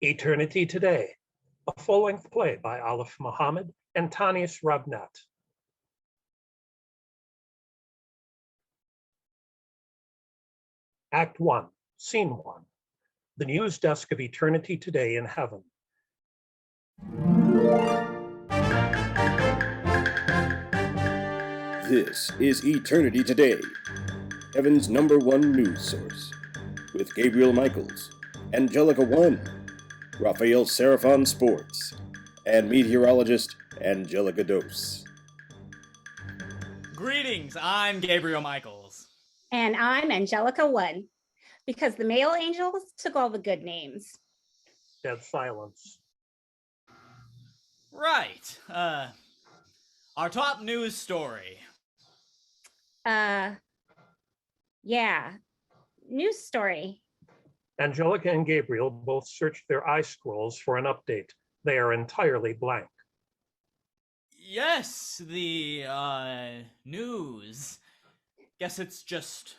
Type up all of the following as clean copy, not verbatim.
Eternity Today, a full-length play by Alif Muhammad and Tanis Rabnat. Act 1, Scene 1, the news desk of Eternity Today in heaven. This is Eternity Today, heaven's #1 news source, with Gabriel Michaels, Angelica One, RAPHAEL SERAPH on sports, and meteorologist Angelica Dose. Greetings, I'm Gabriel Michaels. And I'm Angelica One, because the male angels took all the good names. Dead silence. Right, our top news story. Yeah, news story. Angelica and Gabriel both searched their eye scrolls for an update. They are entirely blank. Yes, the, news. Guess it's just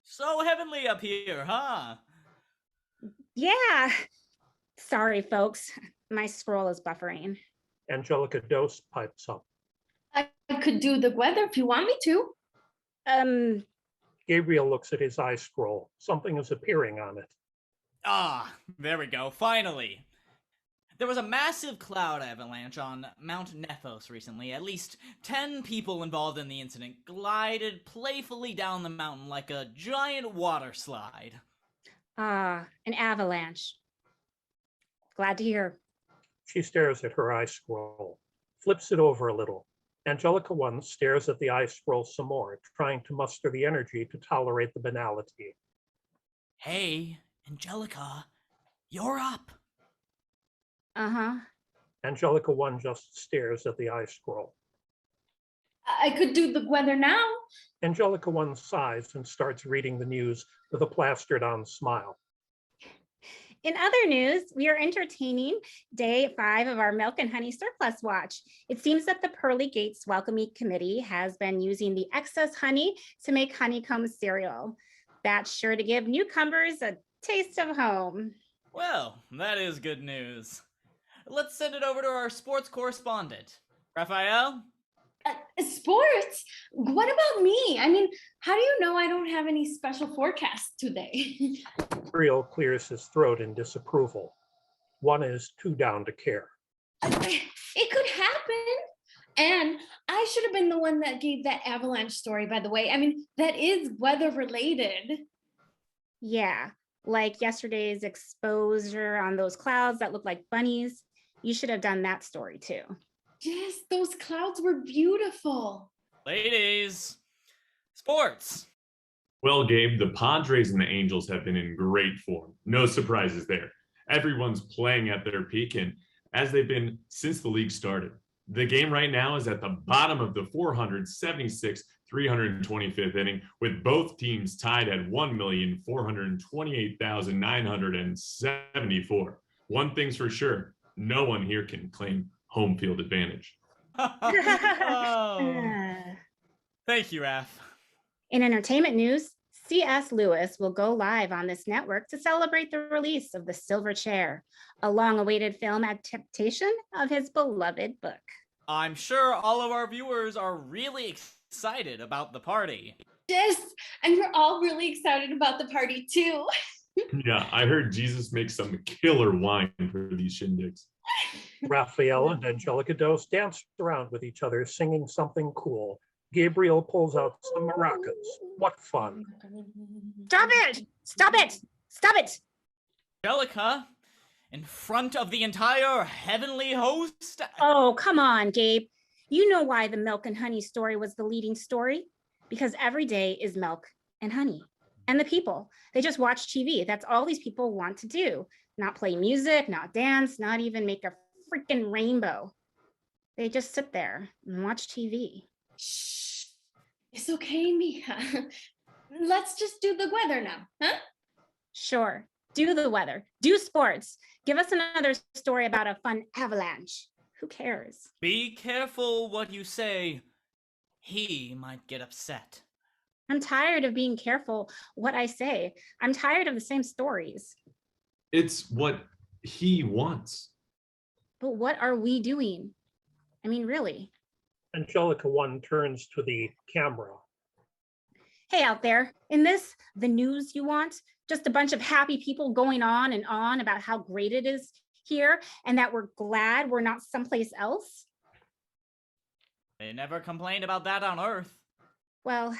so heavenly up here, huh? Yeah. Sorry, folks. My scroll is buffering. Angelica Dose pipes up. I could do the weather if you want me to. Gabriel looks at his eye scroll. Something is appearing on it. Ah, there we go, finally. There was a massive cloud avalanche on Mount Nethos recently. At least 10 people involved in the incident glided playfully down the mountain like a giant water slide. An avalanche. Glad to hear. She stares at her eye scroll, flips it over a little. Angelica One stares at the eye scroll some more, trying to muster the energy to tolerate the banality. Hey, Angelica, you're up. Uh-huh. Angelica One just stares at the eye scroll. I could do the weather now. Angelica One sighs and starts reading the news with a plastered-on smile. In other news, we are entertaining day 5 of our Milk and Honey Surplus Watch. It seems that the Pearly Gates Welcome Committee has been using the excess honey to make honeycomb cereal. That's sure to give newcomers a taste of home. Well, that is good news. Let's send it over to our sports correspondent. Raphael? Sports? What about me? I mean, how do you know I don't have any special forecasts today? Gabriel clears his throat in disapproval. One is too down to care. It could happen. And I should have been the one that gave that avalanche story, by the way. I mean, that is weather related. Yeah, like yesterday's exposure on those clouds that look like bunnies. You should have done that story too. Yes, those clouds were beautiful. Ladies, sports. Well, Gabe, the Padres and the Angels have been in great form. No surprises there. Everyone's playing at their peak, and as they've been since the league started. The game right now is at the bottom of the 476th, 325th inning, with both teams tied at 1,428,974. One thing's for sure, no one here can claim home field advantage. Oh. Thank you, Raph. In entertainment news, C.S. Lewis will go live on this network to celebrate the release of The Silver Chair, a long-awaited film adaptation of his beloved book. I'm sure all of our viewers are really excited about the party. Yes, and we're all really excited about the party too. Yeah, I heard Jesus makes some killer wine for these shindigs. Raphael and Angelica Dose dance around with each other, singing something cool. Gabriel pulls out some maracas. What fun. Stop it! Stop it! Stop it! Angelica, in front of the entire heavenly host? Oh, come on, Gabe. You know why the Milk and Honey story was the leading story? Because every day is milk and honey. And the people, they just watch TV. That's all these people want to do. Not play music, not dance, not even make a freaking rainbow. They just sit there and watch TV. Shh. It's okay, Mika. Let's just do the weather now, huh? Sure. Do the weather. Do sports. Give us another story about a fun avalanche. Who cares? Be careful what you say. He might get upset. I'm tired of being careful what I say. I'm tired of the same stories. It's what he wants. But what are we doing? I mean, really? Angelica One turns to the camera. Hey, out there, in this, the news you want, just a bunch of happy people going on and on about how great it is here and that we're glad we're not someplace else? They never complained about that on Earth. Well,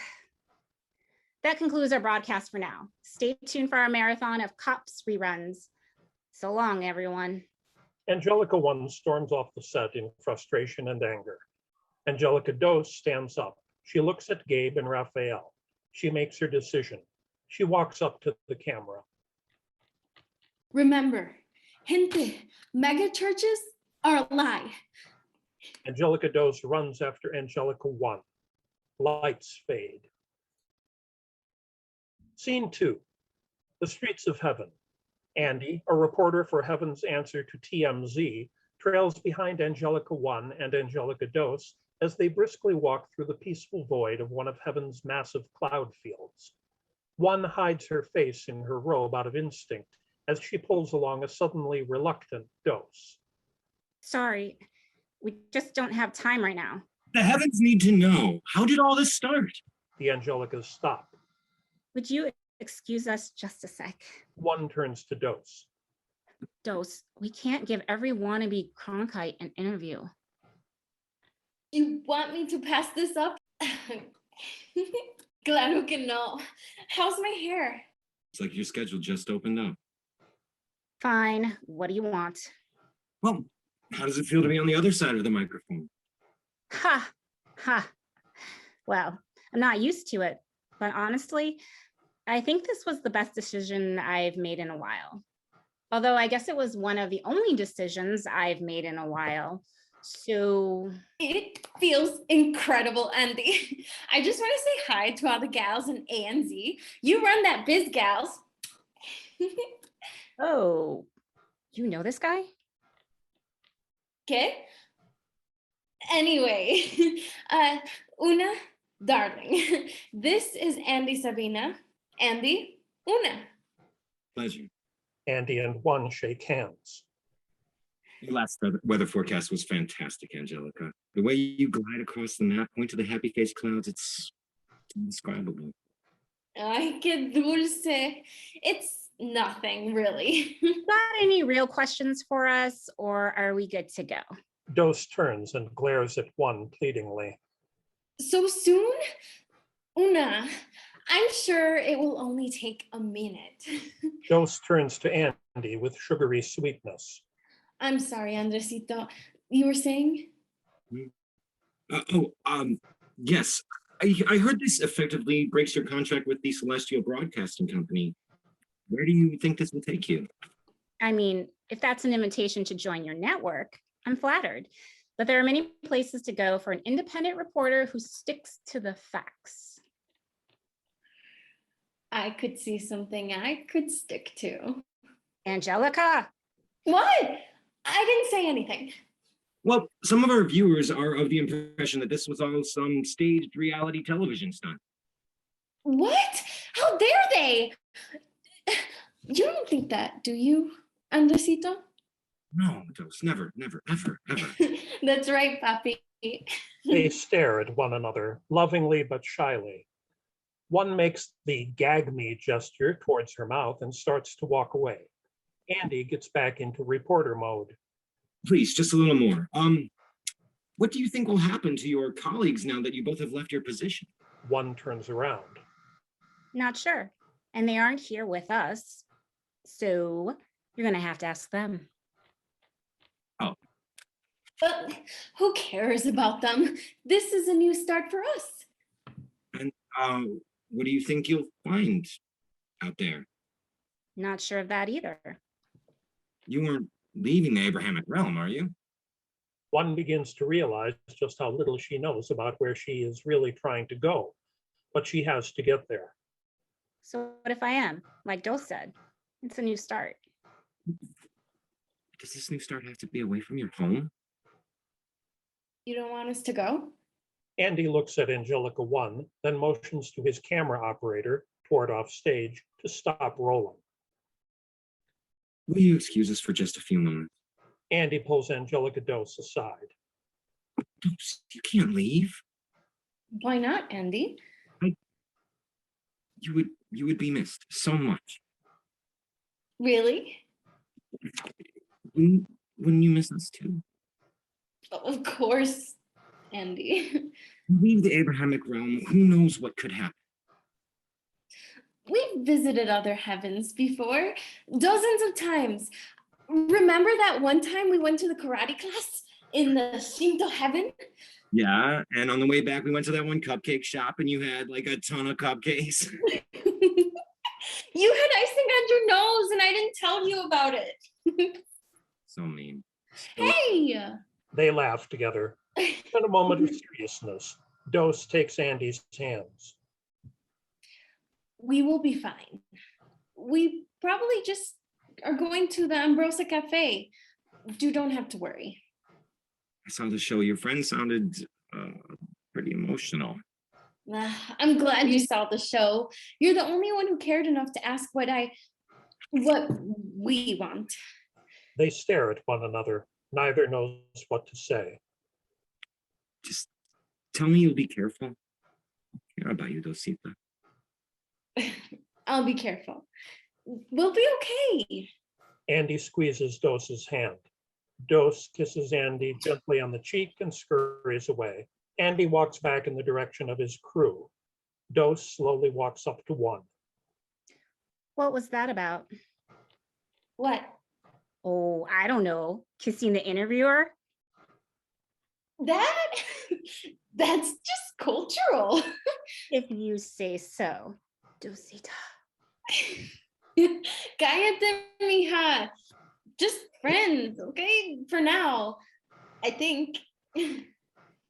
that concludes our broadcast for now. Stay tuned for our marathon of Cops reruns. So long, everyone. Angelica One storms off the set in frustration and anger. Angelica Dos stands up. She looks at Gabe and Raphael. She makes her decision. She walks up to the camera. Remember, gente, mega churches are a lie. Angelica Dos runs after Angelica One. Lights fade. Scene 2. The streets of heaven. Andy, a reporter for Heaven's Answer to TMZ, trails behind Angelica One and Angelica Dos as they briskly walk through the peaceful void of one of Heaven's massive cloud fields. One hides her face in her robe out of instinct as she pulls along a suddenly reluctant Dos. Sorry, we just don't have time right now. The heavens need to know. How did all this start? The Angelicas stop. Would you excuse us just a sec? One turns to Dos. Dos, we can't give every wannabe Cronkite an interview. You want me to pass this up? Claro que no. How's my hair? It's like your schedule just opened up. Fine, what do you want? Well, how does it feel to be on the other side of the microphone? Ha, ha. Well, I'm not used to it, but honestly, I think this was the best decision I've made in a while. Although I guess it was one of the only decisions I've made in a while. So It feels incredible, Andy. I just want to say hi to all the gals in ANZ. You run that biz, gals. oh, you know this guy? Okay. Anyway, Una, darling, this is Andy Sabina. Andy, Una. Pleasure. Andy and One shake hands. Your last weather forecast was fantastic, Angelica. The way you glide across the map, point to the happy face clouds, it's indescribable. Ay, que dulce. It's nothing, really. Got any real questions for us, or are we good to go? Dos turns and glares at One pleadingly. So soon? Una, I'm sure it will only take a minute. Dos turns to Andy with sugary sweetness. I'm sorry, Andresito. You were saying? Yes. I heard this effectively breaks your contract with the Celestial Broadcasting Company. Where do you think this will take you? I mean, if that's an invitation to join your network, I'm flattered. But there are many places to go for an independent reporter who sticks to the facts. I could see something I could stick to. Angelica! What? I didn't say anything. Well, some of our viewers are of the impression that this was all some staged reality television stunt. What? How dare they? You don't think that, do you, Andresito? No, Dos, never, ever. That's right, Papi. They stare at one another, lovingly but shyly. One makes the gag me gesture towards her mouth and starts to walk away. Andy gets back into reporter mode. Please, just a little more. What do you think will happen to your colleagues now that you both have left your position? One turns around. Not sure. And they aren't here with us. So you're going to have to ask them. Oh. But who cares about them? This is a new start for us. And what do you think you'll find out there? Not sure of that either. You aren't leaving the Abrahamic realm, are you? One begins to realize just how little she knows about where she is really trying to go, but she has to get there. So what if I am? Like Dos said, it's a new start. Does this new start have to be away from your home? You don't want us to go? Andy looks at Angelica One, then motions to his camera operator toward off stage to stop rolling. Will you excuse us for just a few moments? Andy pulls Angelica Dose aside. You can't leave. Why not, Andy? You would be missed so much. Really? Wouldn't you miss us too? Of course, Andy. Leave the Abrahamic realm, who knows what could happen. We've visited other heavens before, dozens of times. Remember that one time we went to the karate class in the Shinto heaven? Yeah, and on the way back, we went to that one cupcake shop and you had like a ton of cupcakes. You had icing on your nose and I didn't tell you about it. So mean. Hey! They laugh together. In a moment of seriousness, Dose takes Andy's hands. We will be fine. We probably just are going to the Ambrosia cafe. You don't have to worry. I saw the show. Your friend sounded pretty emotional. I'm glad you saw the show. You're the only one who cared enough to ask what we want. They stare at one another. Neither knows what to say. Just tell me you'll be careful. I care about you, Dosita. I'll be careful. We'll be okay. Andy squeezes Dose's hand. Dose kisses Andy gently on the cheek and scurries away. Andy walks back in the direction of his crew. Dose slowly walks up to one. What was that about? What? Oh, I don't know. Kissing the interviewer? That's just cultural. If you say so, Dosita. Cállate, mija. Just friends, okay? For now, I think.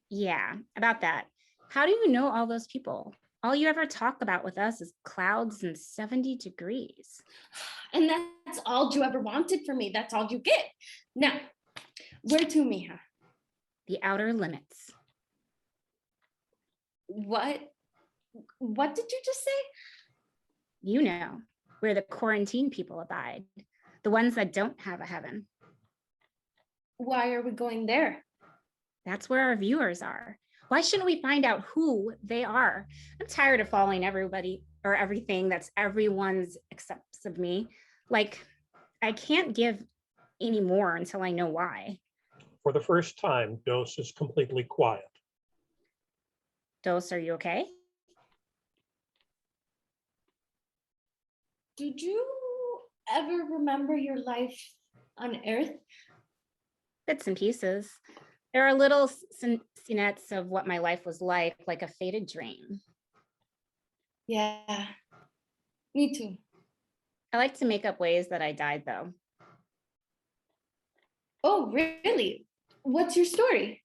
Yeah, about that. How do you know all those people? All you ever talk about with us is clouds and 70 degrees. And that's all you ever wanted from me. That's all you get. Now, where to, mija? The outer limits. What? What did you just say? You know, where the quarantine people abide, the ones that don't have a heaven. Why are we going there? That's where our viewers are. Why shouldn't we find out who they are? I'm tired of following everybody or everything that's everyone's accepts of me. Like, I can't give any more until I know why. For the first time, Dose is completely quiet. Dose, are you okay? Did you ever remember your life on Earth? Bits and pieces. There are little scenettes of what my life was like a faded dream. Yeah, me too. I like to make up ways that I died, though. Oh, really? What's your story?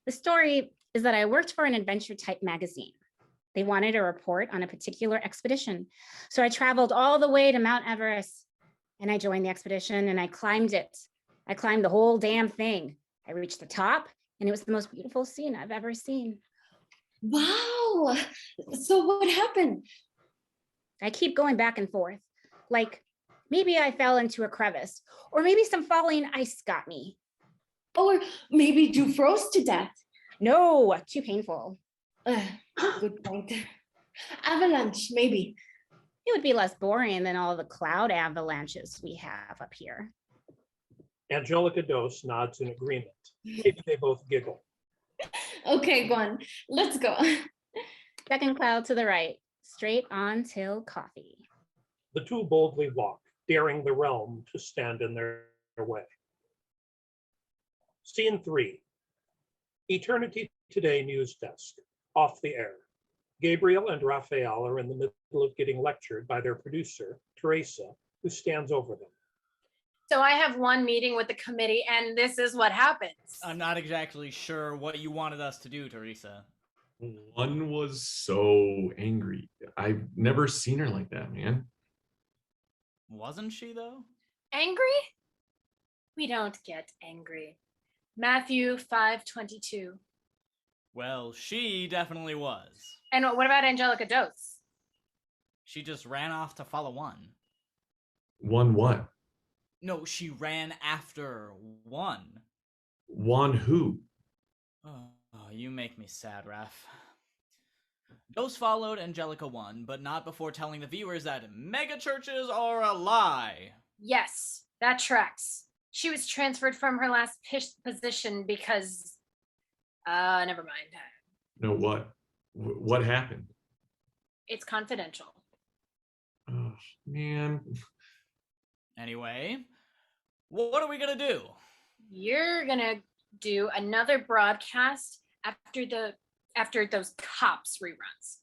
The story is that I worked for an adventure type magazine. They wanted a report on a particular expedition. So I traveled all the way to Mount Everest and I joined the expedition and I climbed it. I climbed the whole damn thing. I reached the top and it was the most beautiful scene I've ever seen. Wow. So what happened? I keep going back and forth. Like maybe I fell into a crevice or maybe some falling ice got me. Or maybe you froze to death. No, too painful. Good point. Avalanche, maybe. It would be less boring than all the cloud avalanches we have up here. Angelica Dose nods in agreement. Maybe they both giggle. Okay, Gwen, let's go. Second cloud to the right, straight on till coffee. The two boldly walk, daring the realm to stand in their way. Scene 3. Eternity Today news desk, off the air. Gabriel and Raphael are in the middle of getting lectured by their producer, Teresa, who stands over them. So I have one meeting with the committee and this is what happens. I'm not exactly sure what you wanted us to do, Teresa. One was so angry. I've never seen her like that, man. Wasn't she, though? Angry? We don't get angry. Matthew 5:22. Well, she definitely was. And what about Angelica Dose? She just ran off to follow one. One what? No, she ran after one. One who? Oh, you make me sad, Raph. Those followed Angelica One, but not before telling the viewers that mega churches are a lie. Yes, that tracks. She was transferred from her last position because, never mind. No, what? What happened? It's confidential. Oh, man. Anyway, what are we gonna do? You're gonna do another broadcast after those cops reruns.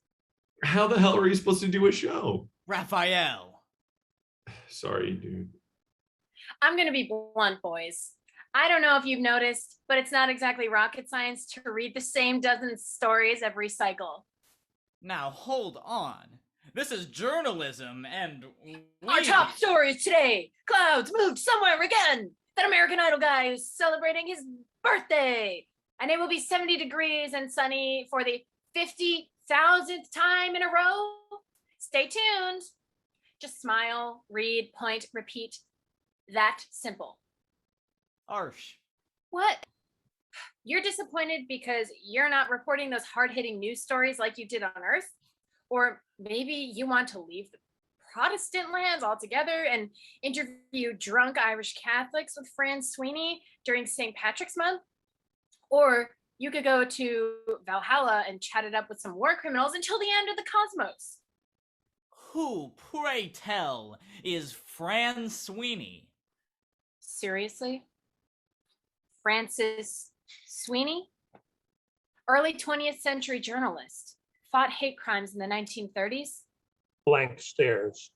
How the hell are you supposed to do a show? Raphael. Sorry, dude. I'm gonna be blunt, boys. I don't know if you've noticed, but it's not exactly rocket science to read the same dozen stories every cycle. Now hold on. This is journalism, and Our top stories today: clouds moved somewhere again. That American Idol guy who's celebrating his birthday, and it will be 70 degrees and sunny for the 50,000th time in a row. Stay tuned. Just smile, read, point, repeat. That simple. Harsh. What? You're disappointed because you're not reporting those hard-hitting news stories like you did on Earth? Or maybe you want to leave the Protestant lands altogether and interview drunk Irish Catholics with Fran Sweeney during St. Patrick's Month? Or you could go to Valhalla and chat it up with some war criminals until the end of the cosmos. Who, pray tell, is Fran Sweeney? Seriously? Francis Sweeney? Early 20th century journalist, fought hate crimes in the 1930s. Blank stares.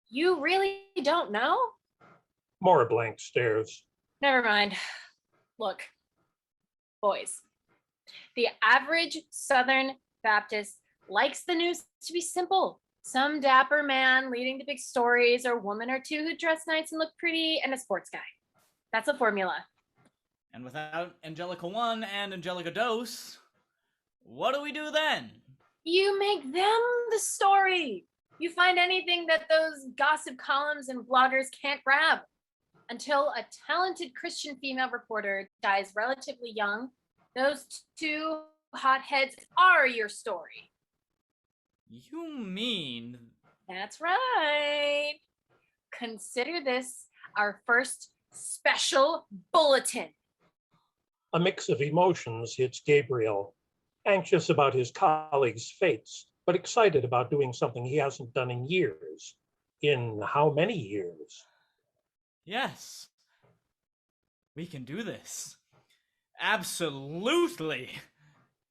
You really don't know? More blank stares. Never mind. Look, boys, the average Southern Baptist likes the news to be simple. Some dapper man leading the big stories, or woman or two who dress nice and look pretty, and a sports guy. That's the formula. And without Angelica One and Angelica Dose, what do we do then? You make them the story. You find anything that those gossip columns and bloggers can't grab. Until a talented Christian female reporter dies relatively young, those two hotheads are your story. You mean... That's right. Consider this our first special bulletin. A mix of emotions hits Gabriel, anxious about his colleagues' fates, but excited about doing something he hasn't done in years. In how many years? Yes. We can do this. Absolutely.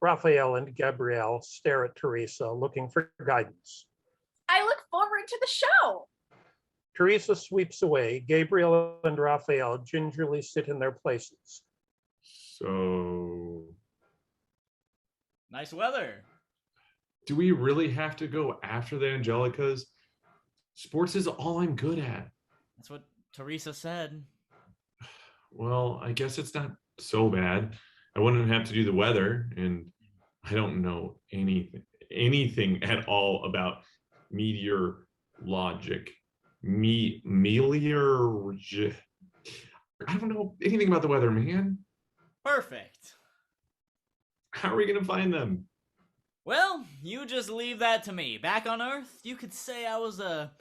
Raphael and Gabriel stare at Teresa, looking for guidance. I look forward to the show. Teresa sweeps away. Gabriel and Raphael gingerly sit in their places. So... Nice weather. do we really have to go after the Angelicas? Sports is all I'm good at. That's what Teresa said. Well, I guess it's not so bad. I wouldn't have to do the weather, and I don't know anything at all about meteorologic. I don't know anything about the weather, man. Perfect. How are we gonna find them? Well, you just leave that to me. Back on Earth, you could say I was a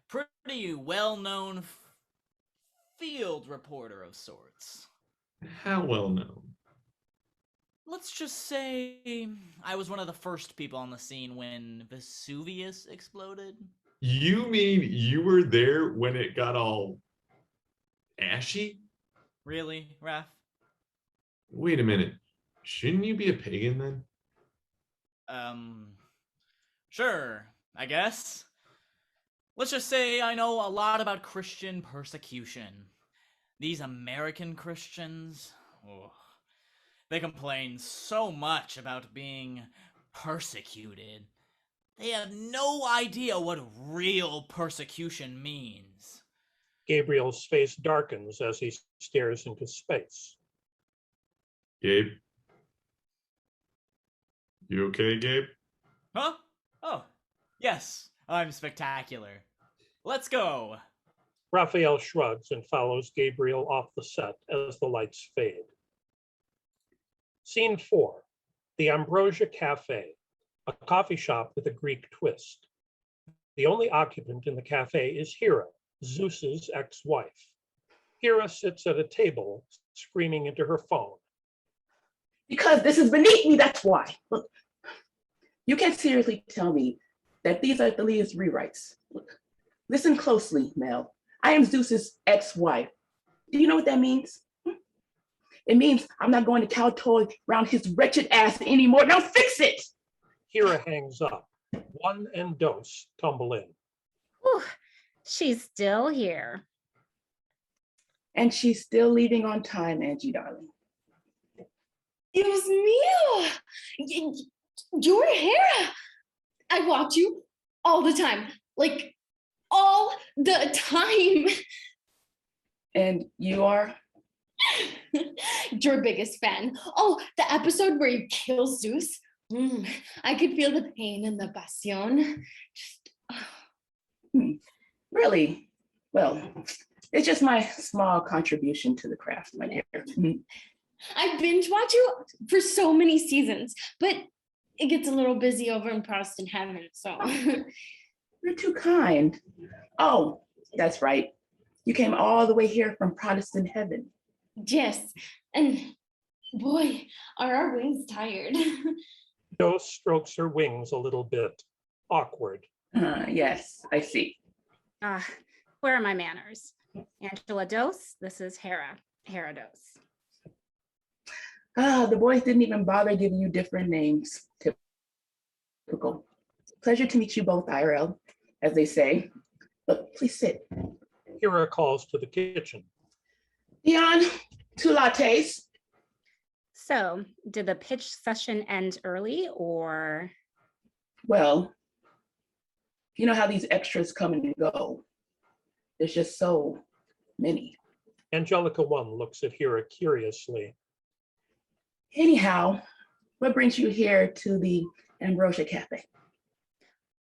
pretty well-known field reporter of sorts. How well known? Let's just say I was one of the first people on the scene when Vesuvius exploded. You mean you were there when it got all ashy? Really, Raph? Wait a minute. Shouldn't you be a pagan then? Sure, I guess. Let's just say I know a lot about Christian persecution. These American Christians, they complain so much about being persecuted. They have no idea what real persecution means. Gabriel's face darkens as he stares into space. Gabe? You okay, Gabe? Huh? Oh, yes, I'm spectacular. Let's go. Raphael shrugs and follows Gabriel off the set as the lights fade. Scene 4, the Ambrosia Cafe, a coffee shop with a Greek twist. The only occupant in the cafe is Hera, Zeus's ex-wife. Hera sits at a table, screaming into her phone. Because this is beneath me, that's why. Look, you can't seriously tell me that these are Thalia's rewrites. Look, listen closely, Mel. I am Zeus's ex-wife. Do you know what that means? It means I'm not going to kowtoy around his wretched ass anymore. Now fix it! Hera hangs up. One and Dos tumble in. Whew, she's still here. And she's still leaving on time, Angie, darling. Dios mío! You're Hera! I watch you all the time. Like, all the time. And you are? Your biggest fan. Oh, the episode where you kill Zeus. I could feel the pain and the passion. Really? Well, it's just my small contribution to the craft, my dear. I binge watch you for so many seasons, but it gets a little busy over in Protestant heaven, so. You're too kind. Oh, that's right. You came all the way here from Protestant heaven. Yes, and boy, are our wings tired. Dos strokes her wings a little bit. Awkward. Yes, I see. Where are my manners? Angela Dos, this is Hera. Hera Dos. The boys didn't even bother giving you different names. Typical. Pleasure to meet you both, IRL, as they say. But please sit. Hera calls to the kitchen. Dion, 2 lattes. So, did the pitch session end early or? Well, you know how these extras come and go. There's just so many. Angelica One looks at Hera curiously. Anyhow, what brings you here to the Ambrosia Cafe?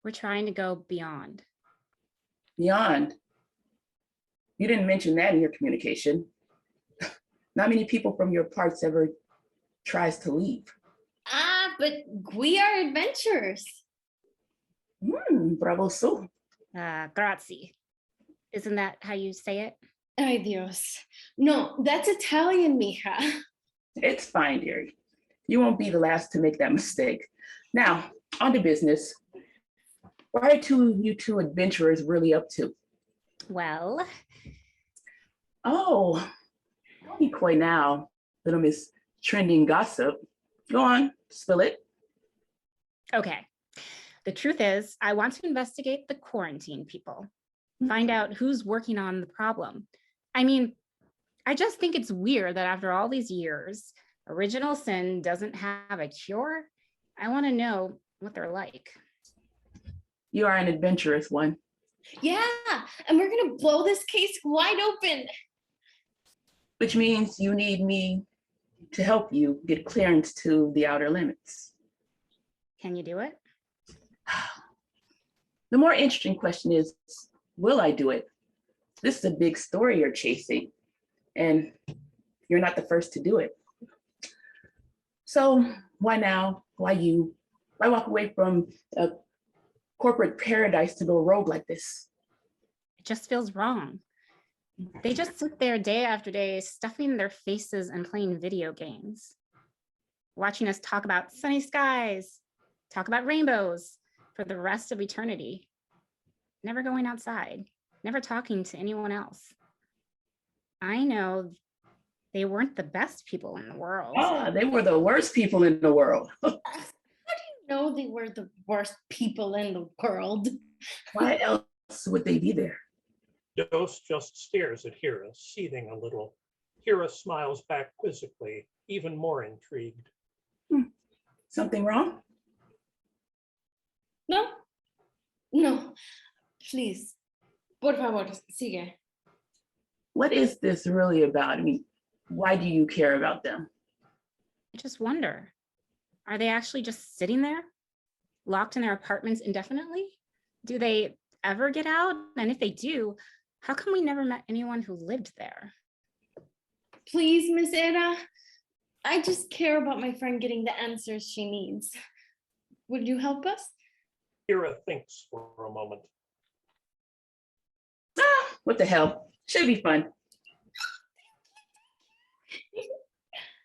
We're trying to go beyond. Beyond? You didn't mention that in your communication. Not many people from your parts ever tries to leave. But we are adventurers. Bravo so. Grazie. Isn't that how you say it? Ay Dios. No, that's Italian, mija. It's fine, dearie. You won't be the last to make that mistake. Now, on to business. What are you two adventurers really up to? Well. Oh, don't be coy now, little Miss Trending Gossip. Go on, spill it. Okay. The truth is, I want to investigate the quarantine people. Find out who's working on the problem. I mean, I just think it's weird that after all these years, original sin doesn't have a cure. I want to know what they're like. You are an adventurous one. Yeah, and we're gonna blow this case wide open. Which means you need me to help you get clearance to the outer limits. Can you do it? The more interesting question is, will I do it? This is a big story you're chasing, and you're not the first to do it. So why now? Why you? Why walk away from a corporate paradise to go rogue like this? It just feels wrong. They just sit there day after day, stuffing their faces and playing video games, watching us talk about sunny skies, talk about rainbows for the rest of eternity, never going outside, never talking to anyone else. I know they weren't the best people in the world. They were the worst people in the world. How do you know they were the worst people in the world? Why else would they be there? Dos just stares at Hera, seething a little. Hera smiles back quizzically, even more intrigued. Something wrong? No, please. Por favor, sigue. What is this really about? I mean, why do you care about them? I just wonder, are they actually just sitting there, locked in their apartments indefinitely? Do they ever get out? And if they do, How come we never met anyone who lived there? Please, Miss Era, I just care about my friend getting the answers she needs. Would you help us? Kira thinks for a moment. What the hell? Should be fun.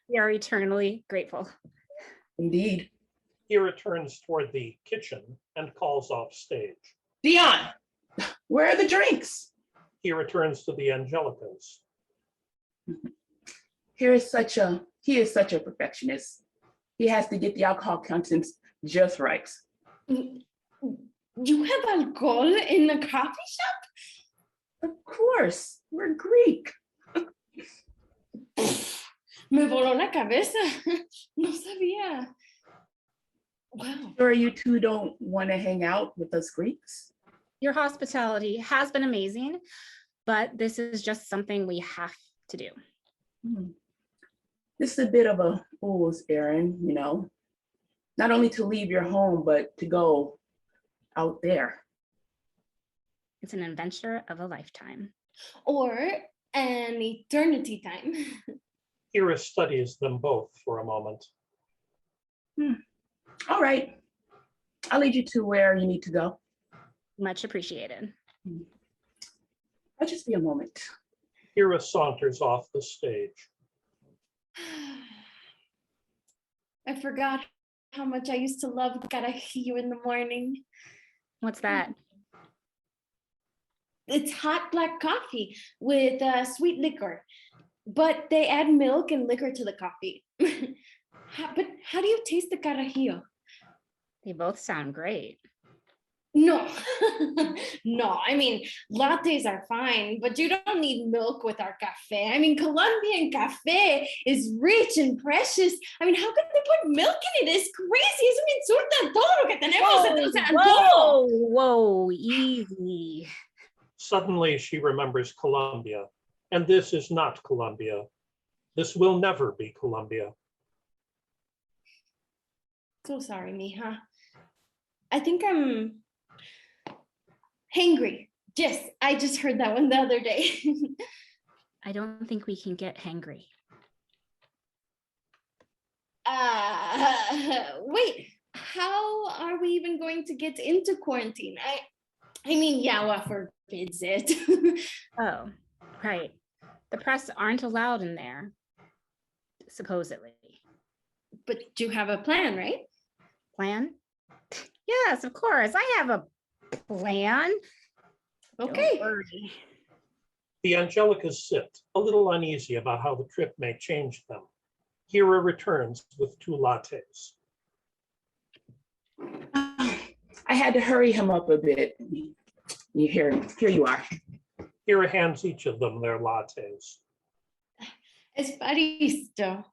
We are eternally grateful. Indeed. Kira turns toward the kitchen and calls off stage. Dion, where are the drinks? He returns to the Angelicas. He is such a perfectionist. He has to get the alcohol contents just right. You have alcohol in the coffee shop? Of course, we're Greek. Me voló la cabeza. No sabía. Wow. Sure, you two don't want to hang out with us Greeks? Your hospitality has been amazing, but this is just something we have to do. This is a bit of a fool's errand, you know. Not only to leave your home, but to go out there. It's an adventure of a lifetime. Or an eternity time. Kira studies them both for a moment. All right, I'll lead you to where you need to go. Much appreciated. I'll just be a moment. Kira saunters off the stage. I forgot how much I used to love carajillo in the morning. What's that? It's hot black coffee with sweet liquor, but they add milk and liquor to the coffee. But how do you taste the carajillo? They both sound great. No, no, I mean, lattes are fine, but you don't need milk with our cafe. I mean, Colombian cafe is rich and precious. I mean, how could they put milk in it? It's crazy. Eso me insulta todo lo que tenemos. O sea, todo. Whoa, easy. Suddenly she remembers Colombia, and this is not Colombia. This will never be Colombia. So sorry, mija. I think I'm hangry. Yes, I just heard that one the other day. I don't think we can get hangry. Wait, how are we even going to get into quarantine? I mean, Yahweh forbids it. Oh, right. The press aren't allowed in there, supposedly. But you have a plan, right? Plan? Yes, of course. I have a plan. Okay. The Angelicas sit, a little uneasy about how the trip may change them. Kira returns with 2 lattes. I had to hurry him up a bit. Here you are. Kira hands each of them their lattes. Esparisto.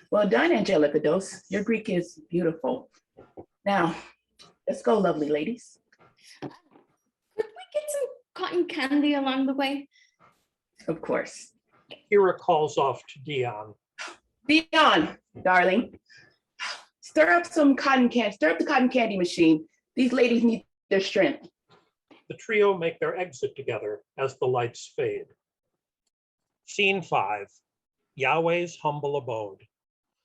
Well done, Angelica Dos. Your Greek is beautiful. Now, let's go, lovely ladies. Could we get some cotton candy along the way? Of course. Kira calls off to Dion. Dion, darling, stir up the cotton candy machine. These ladies need their strength. The trio make their exit together as the lights fade. Scene 5, Yahweh's humble abode.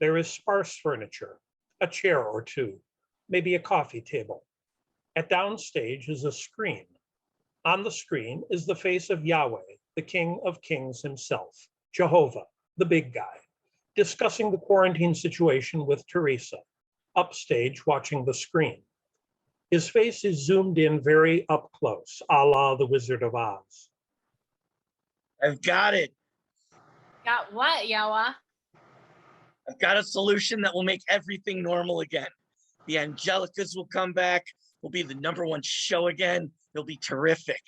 There is sparse furniture, a chair or two, maybe a coffee table. At downstage is a screen. On the screen is the face of Yahweh, the King of Kings himself, Jehovah, the big guy, discussing the quarantine situation with Teresa, upstage watching the screen. His face is zoomed in very up close, a la the Wizard of Oz. I've got it. Got what, Yahweh? I've got a solution that will make everything normal again. The Angelicas will come back. We'll be the #1 show again. It'll be terrific.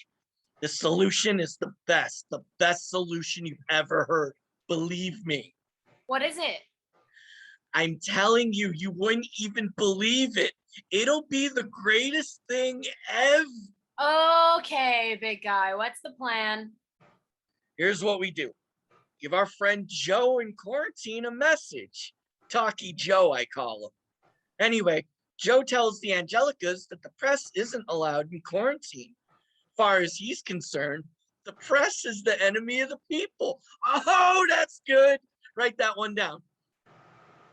The solution is the best solution you've ever heard. Believe me. What is it? I'm telling you, you wouldn't even believe it. It'll be the greatest thing ever. Okay, big guy. What's the plan? Here's what we do. Give our friend Joe in quarantine a message. Talkie Joe, I call him. Anyway, Joe tells the Angelicas that the press isn't allowed in quarantine. far as he's concerned, the press is the enemy of the people. Oh, that's good. Write that one down.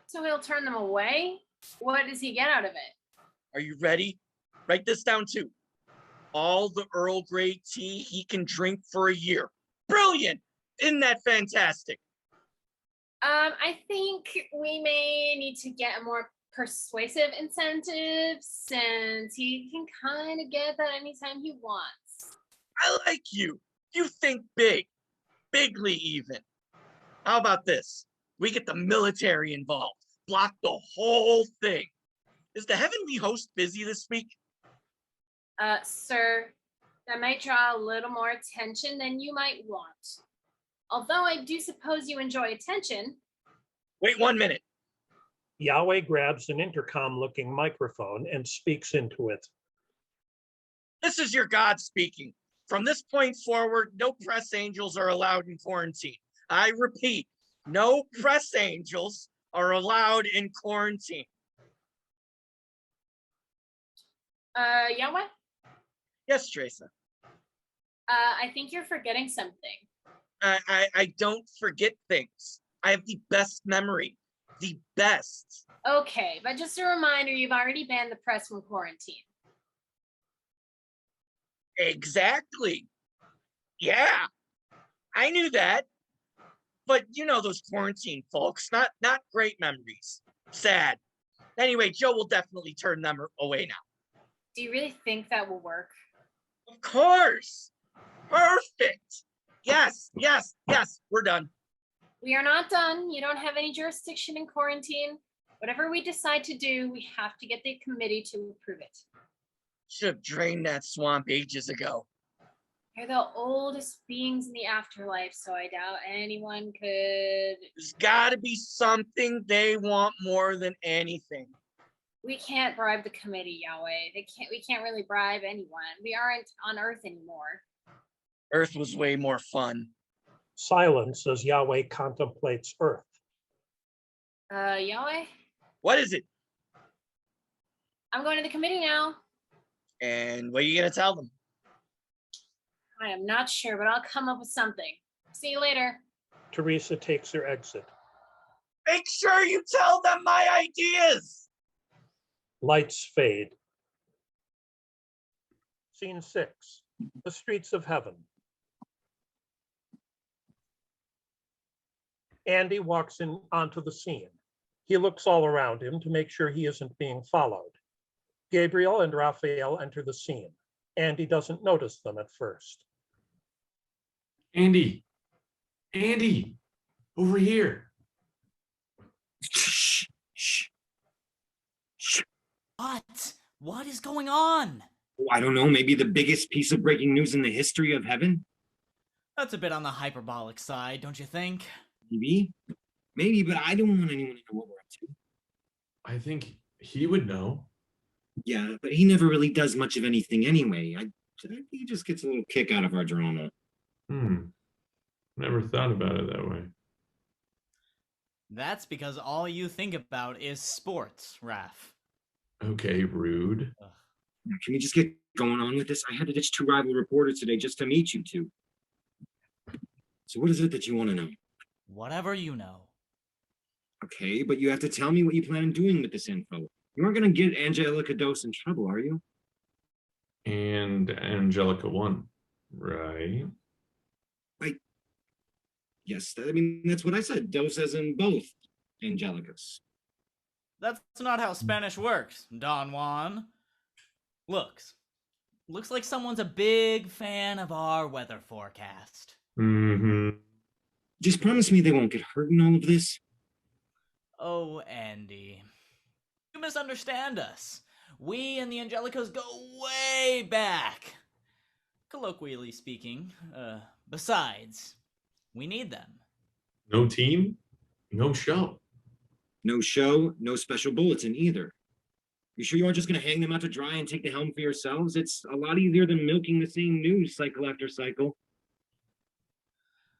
So he'll turn them away? What does he get out of it? Are you ready? Write this down too. All the Earl Grey tea he can drink for a year. Brilliant. Isn't that fantastic? I think we may need to get a more persuasive incentive since he can kind of get that anytime he wants. I like you. You think big. Bigly even. How about this? We get the military involved. Block the whole thing. Is the heavenly host busy this week? Sir, that might draw a little more attention than you might want. Although I do suppose you enjoy attention. Wait 1 minute. Yahweh grabs an intercom-looking microphone and speaks into it. This is your God speaking. From this point forward, no press angels are allowed in quarantine. I repeat, no press angels are allowed in quarantine. Yahweh? Yes, Teresa. I think you're forgetting something. I don't forget things. I have the best memory. The best. Okay, but just a reminder, you've already banned the press from quarantine. Exactly. Yeah, I knew that. But you know those quarantine folks, not great memories. Sad. Anyway, Joe will definitely turn them away now. Do you really think that will work? Of course. Perfect. Yes, yes, yes, we're done. We are not done. You don't have any jurisdiction in quarantine. Whatever we decide to do, we have to get the committee to approve it. Should have drained that swamp ages ago. They're the oldest beings in the afterlife, so I doubt anyone could. There's got to be something they want more than anything. We can't bribe the committee, Yahweh. We can't really bribe anyone. We aren't on Earth anymore. Earth was way more fun. Silence as Yahweh contemplates Earth. Yahweh? What is it? I'm going to the committee now. And what are you going to tell them? I am not sure, but I'll come up with something. See you later. Teresa takes her exit. Make sure you tell them my ideas. Lights fade. Scene 6. The streets of heaven. Andy walks in onto the scene. He looks all around him to make sure he isn't being followed. Gabriel and Raphael enter the scene. Andy doesn't notice them at first. Andy, over here. Shh, shh, shh. What is going on? Oh, I don't know, maybe the biggest piece of breaking news in the history of heaven? That's a bit on the hyperbolic side, don't you think? Maybe, but I don't want anyone to know what we're up to. I think he would know. Yeah, but he never really does much of anything anyway. I think he just gets a little kick out of our drama. Never thought about it that way. That's because all you think about is sports, Raph. Okay, rude. Can we just get going on with this? I had to ditch 2 rival reporters today just to meet you 2. So what is it that you want to know? Whatever you know. Okay, but you have to tell me what you plan on doing with this info. You aren't going to get Angelica Dose in trouble, are you? And Angelica One, right? Yes, I mean, that's what I said. Dose as in both Angelicas. That's not how Spanish works, Don Juan. Looks like someone's a big fan of our weather forecast. Just promise me they won't get hurt in all of this. Oh, Andy. You misunderstand us. We and the Angelicas go way back. Colloquially speaking. Besides, we need them. No team, no show. No show, no special bulletin either. You sure you aren't just going to hang them out to dry and take the helm for yourselves? It's a lot easier than milking the same news cycle after cycle.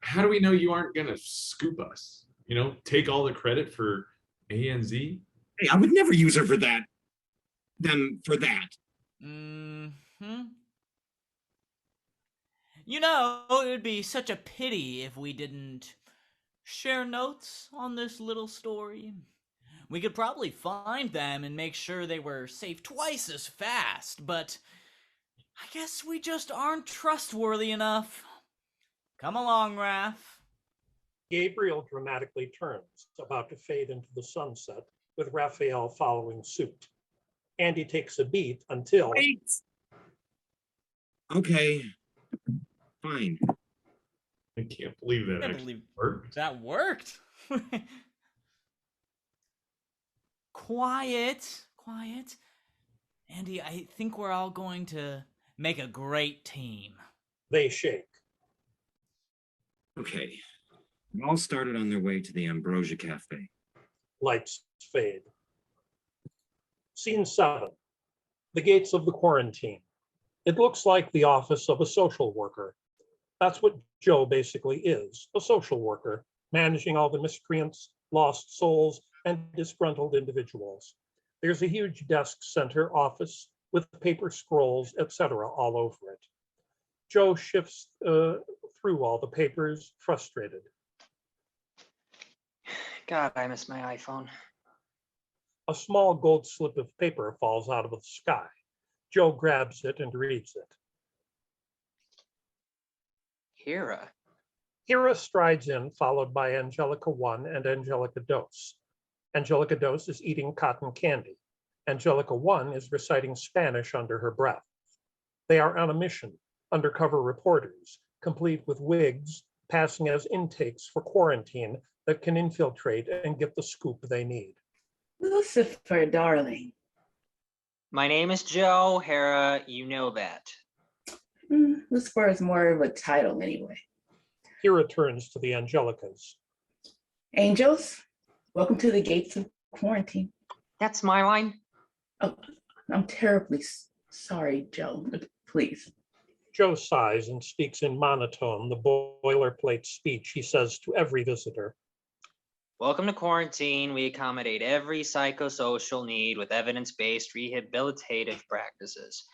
How do we know you aren't going to scoop us? You know, take all the credit for ANZ? Hey, I would never use her for that. Them for that. You know, it would be such a pity if we didn't share notes on this little story. We could probably find them and make sure they were safe twice as fast, but I guess we just aren't trustworthy enough. Come along, Raph. Gabriel dramatically turns, about to fade into the sunset, with Raphael following suit. Andy takes a beat until... Wait. Okay, fine. I can't believe that I can't actually believe worked. that worked. Quiet, quiet. Andy, I think we're all going to make a great team. They shake. Okay. They all started on their way to the Ambrosia Cafe. Lights fade. Scene 7. The gates of the quarantine. It looks like the office of a social worker. That's what Joe basically is, a social worker, managing all the miscreants, lost souls, and disgruntled individuals. There's a huge desk center office with paper scrolls, etc. all over it. Joe shifts through all the papers, frustrated. God, I miss my iPhone. A small gold slip of paper falls out of the sky. Joe grabs it and reads it. Hera. Hera strides in, followed by Angelica One and Angelica Dos. Angelica Dos is eating cotton candy. Angelica One is reciting Spanish under her breath. They are on a mission, undercover reporters, complete with wigs, passing as intakes for quarantine that can infiltrate and get the scoop they need. Lucifer, darling. My name is Joe. Hera, you know that. Lucifer is more of a title anyway. Hera turns to the Angelicas. Angels, welcome to the gates of quarantine. That's my line. Oh, I'm terribly sorry, Joe. Please. Joe sighs and speaks in monotone, the boilerplate speech he says to every visitor. Welcome to quarantine. We accommodate every psychosocial need with evidence-based rehabilitative practices.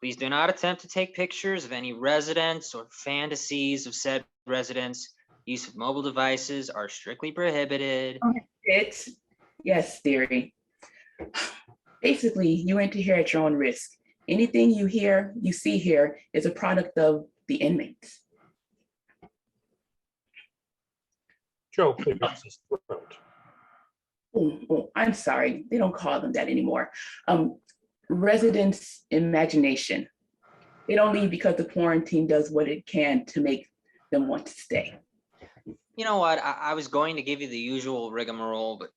Please do not attempt to take pictures of any residents or fantasies of said residents. Use of mobile devices are strictly prohibited. Yes, theory. Basically, you enter here at your own risk. Anything you see here is a product of the inmates. Joe clears his throat. Oh, I'm sorry. They don't call them that anymore. Residents' imagination. They don't leave because the quarantine does what it can to make them want to stay. You know what? I was going to give you the usual rigmarole, but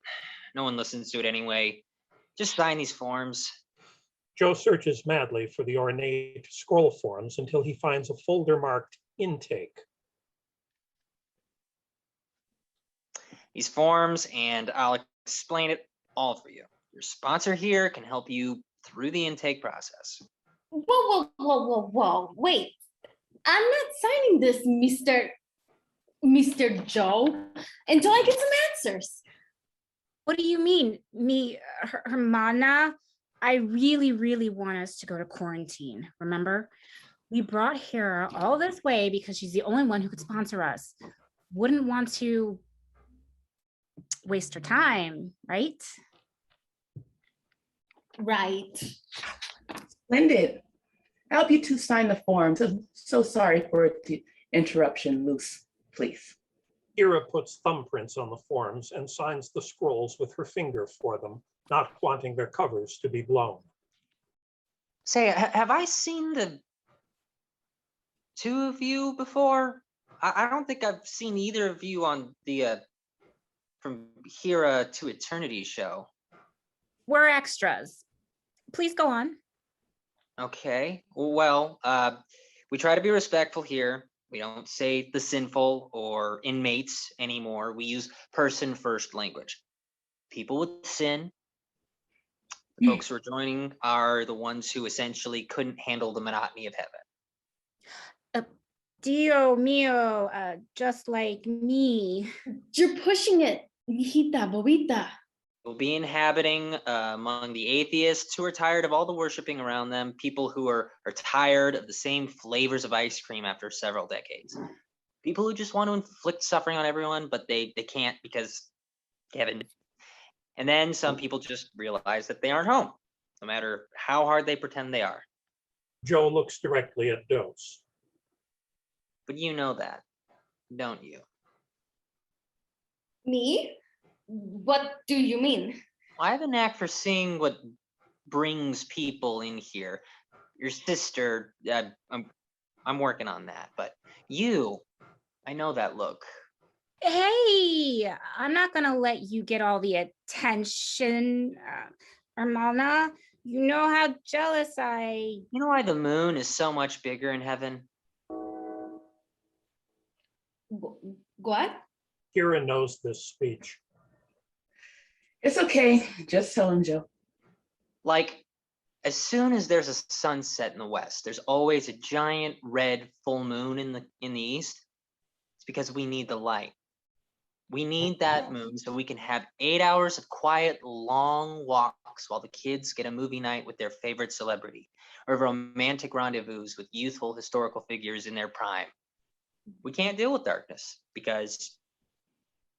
no one listens to it anyway. Just sign these forms. Joe searches madly for the ornate scroll forms until he finds a folder marked intake. These forms, and I'll explain it all for you. Your sponsor here can help you through the intake process. Whoa. Wait. I'm not signing this, Mr. Joe, until I get some answers. What do you mean, Hermana? I really want us to go to quarantine, remember? We brought Hera all this way because she's the only one who could sponsor us. Wouldn't want to waste her time, right? Right. Splendid. I'll help you two sign the forms. I'm so sorry for the interruption, Luce, please. Hera puts thumbprints on the forms and signs the scrolls with her finger for them, not wanting their covers to be blown. Say, have I seen the two of you before? I don't think I've seen either of you on the From Hera to Eternity show. We're extras. Please go on. Okay, well, we try to be respectful here. We don't say the sinful or inmates anymore. We use person-first language. People with sin, the folks who are joining are the ones who essentially couldn't handle the monotony of heaven. Dio mio, just like me. You're pushing it, mijita, bobita. will be inhabiting among the atheists who are tired of all the worshiping around them, people who are tired of the same flavors of ice cream after several decades. People who just want to inflict suffering on everyone, but they can't because Kevin. And then some people just realize that they aren't home, no matter how hard they pretend they are. Joe looks directly at Dose. But you know that, don't you? Me? What do you mean? I have a knack for seeing what brings people in here. Your sister, I'm working on that, but you, I know that look. Hey, I'm not gonna let you get all the attention, Hermana. You know how jealous I... You know why the moon is so much bigger in heaven? What? Kira knows this speech. It's okay. Just tell him, Joe. Like, as soon as there's a sunset in the west, there's always a giant red full moon in the east. It's because we need the light. We need that moon so we can have 8 hours of quiet, long walks while the kids get a movie night with their favorite celebrity, or romantic rendezvous with youthful historical figures in their prime. We can't deal with darkness because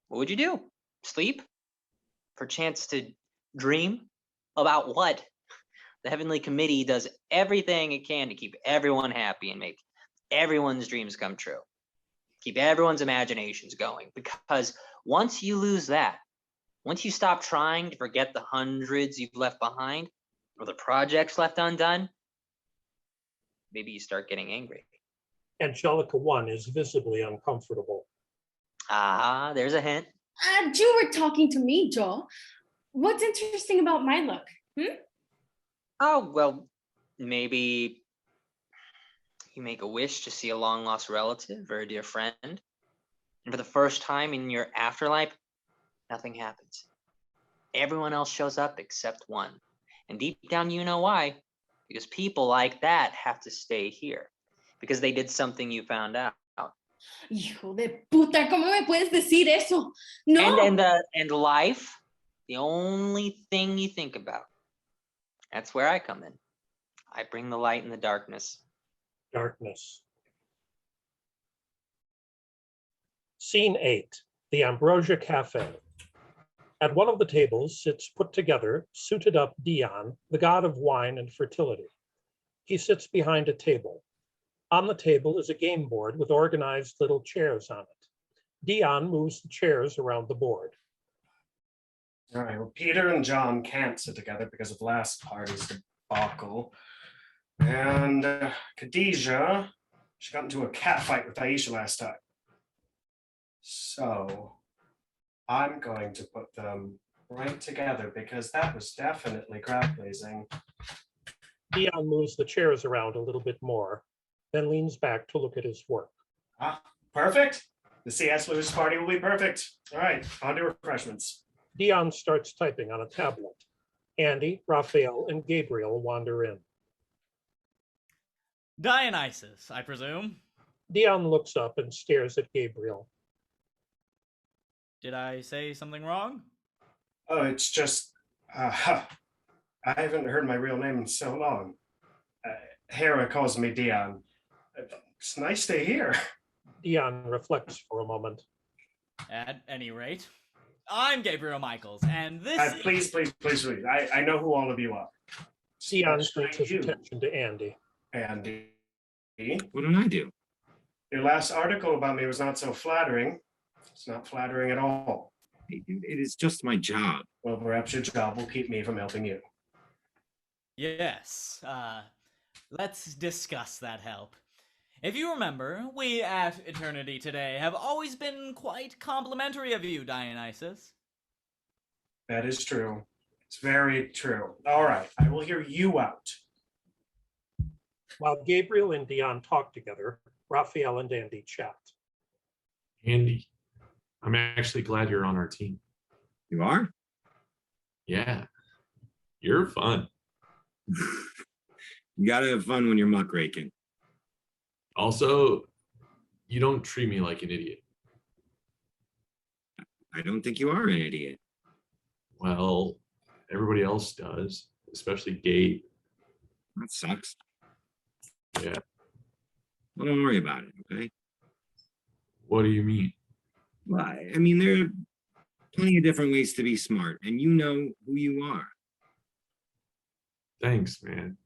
what would you do? Sleep? For a chance to dream? About what? The Heavenly Committee does everything it can to keep everyone happy and make everyone's dreams come true. Keep everyone's imaginations going, because once you lose that, once you stop trying to forget the hundreds you've left behind or the projects left undone, maybe you start getting angry. Angelica One is visibly uncomfortable. Ah, there's a hint. You were talking to me, Joe. What's interesting about my look? Oh, well, maybe you make a wish to see a long-lost relative or a dear friend, and for the first time in your afterlife, nothing happens. Everyone else shows up except one. And deep down, you know why. Because people like that have to stay here. Because they did something you found out. Hijo de puta, ¿cómo me puedes decir eso? No. And life, the only thing you think about. That's where I come in. I bring the light in the darkness. Darkness. Scene 8, the Ambrosia Cafe. At one of the tables sits put together, suited up Dion, the god of wine and fertility. He sits behind a table. On the table is a game board with organized little chairs on it. Dion moves the chairs around the board. All right, well, Peter and John can't sit together because of last party's debacle. And Khadijah, she got into a cat fight with Aisha last time. So I'm going to put them right together because that was definitely crowd pleasing. Dion moves the chairs around a little bit more, then leans back to look at his work. Ah, perfect. The CS Lewis party will be perfect. All right, on to refreshments. Dion starts typing on a tablet. Andy, Raphael, and Gabriel wander in. Dionysus, I presume. Dion looks up and stares at Gabriel. Did I say something wrong? Oh, it's just, I haven't heard my real name in so long. Hera calls me Dion. It's nice to hear. Dion reflects for a moment. At any rate, I'm Gabriel Michaels, and this please. I know who all of you are. Dion turns his attention to Andy. Andy? What did I do? Your last article about me was not so flattering. It's not flattering at all. Hey, dude, it is just my job. Well, perhaps your job will keep me from helping you. Yes, let's discuss that help. If you remember, we at Eternity Today have always been quite complimentary of you, Dionysus. That is true. It's very true. All right, I will hear you out. While Gabriel and Dion talk together, Raphael and Andy chat. Andy, I'm actually glad you're on our team. You are? Yeah, you're fun. You gotta have fun when you're muckraking. Also, you don't treat me like an idiot. I don't think you are an idiot. Well, everybody else does, especially Gabe. That sucks. Yeah. Well, don't worry about it, okay? What do you mean? Well, I mean, there are plenty of different ways to be smart, and you know who you are. Thanks, man.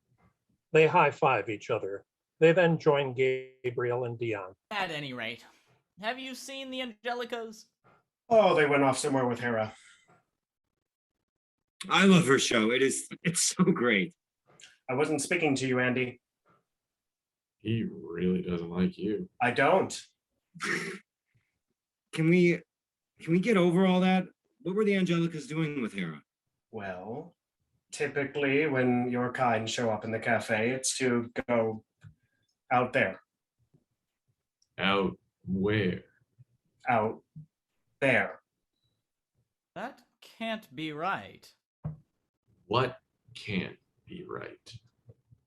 They high-five each other. They then join Gabriel and Dion. At any rate, have you seen the Angelicas? Oh, they went off somewhere with Hera. I love her show. It's so great. I wasn't speaking to you, Andy. He really doesn't like you. I don't. Can we get over all that? What were the Angelicas doing with Hera? Well, typically when your kind show up in the cafe, it's to go out there. Out where? Out there. That can't be right. What can't be right?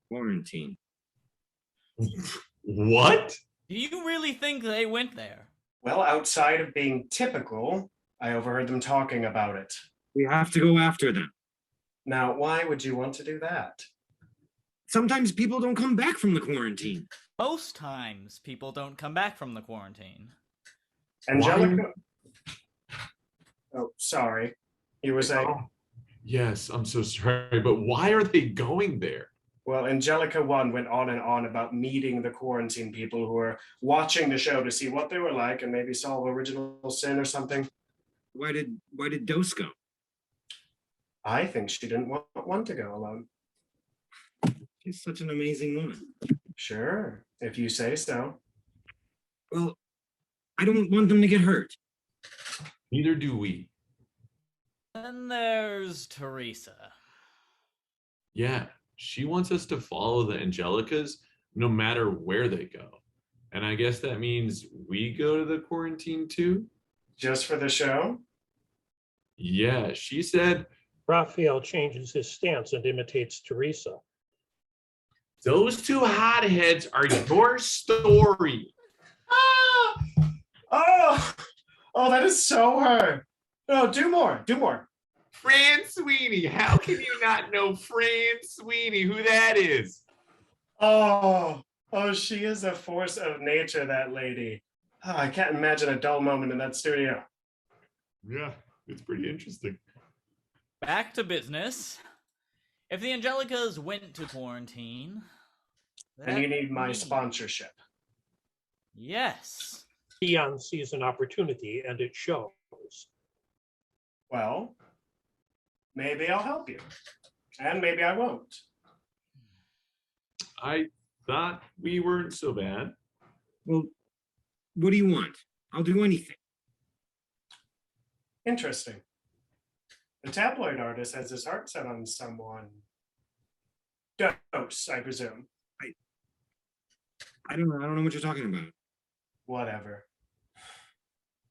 Quarantine. What? Do you really think they went there? Well, outside of being typical, I overheard them talking about it. We have to go after them. Now, why would you want to do that? Sometimes people don't come back from the quarantine. Most times, people don't come back from the quarantine. Angelica. Oh, sorry. You were saying. Yes, I'm so sorry, but why are they going there? Well, Angelica One went on and on about meeting the quarantine people who were watching the show to see what they were like and maybe solve original sin or something. Why did Dose go? I think she didn't want to go alone. She's such an amazing woman. Sure, if you say so. Well, I don't want them to get hurt. Neither do we. Then there's Teresa. Yeah, she wants us to follow the Angelicas no matter where they go. And I guess that means we go to the quarantine too? Just for the show? Yeah, she said. Raphael changes his stance and imitates Teresa. Those two hotheads are your story. Oh, that is so her. No, do more. Fran Sweeney. How can you not know Fran Sweeney, who that is? Oh, she is a force of nature, that lady. Oh, I can't imagine a dull moment in that studio. Yeah, it's pretty interesting. Back to business. If the Angelicas went to quarantine... And you need my sponsorship. Yes. Dion sees an opportunity and it shows. Well, maybe I'll help you. And maybe I won't. I thought we weren't so bad. Well, what do you want? I'll do anything. Interesting. The tabloid artist has his heart set on someone. Dose, I presume. I don't know what you're talking about. Whatever.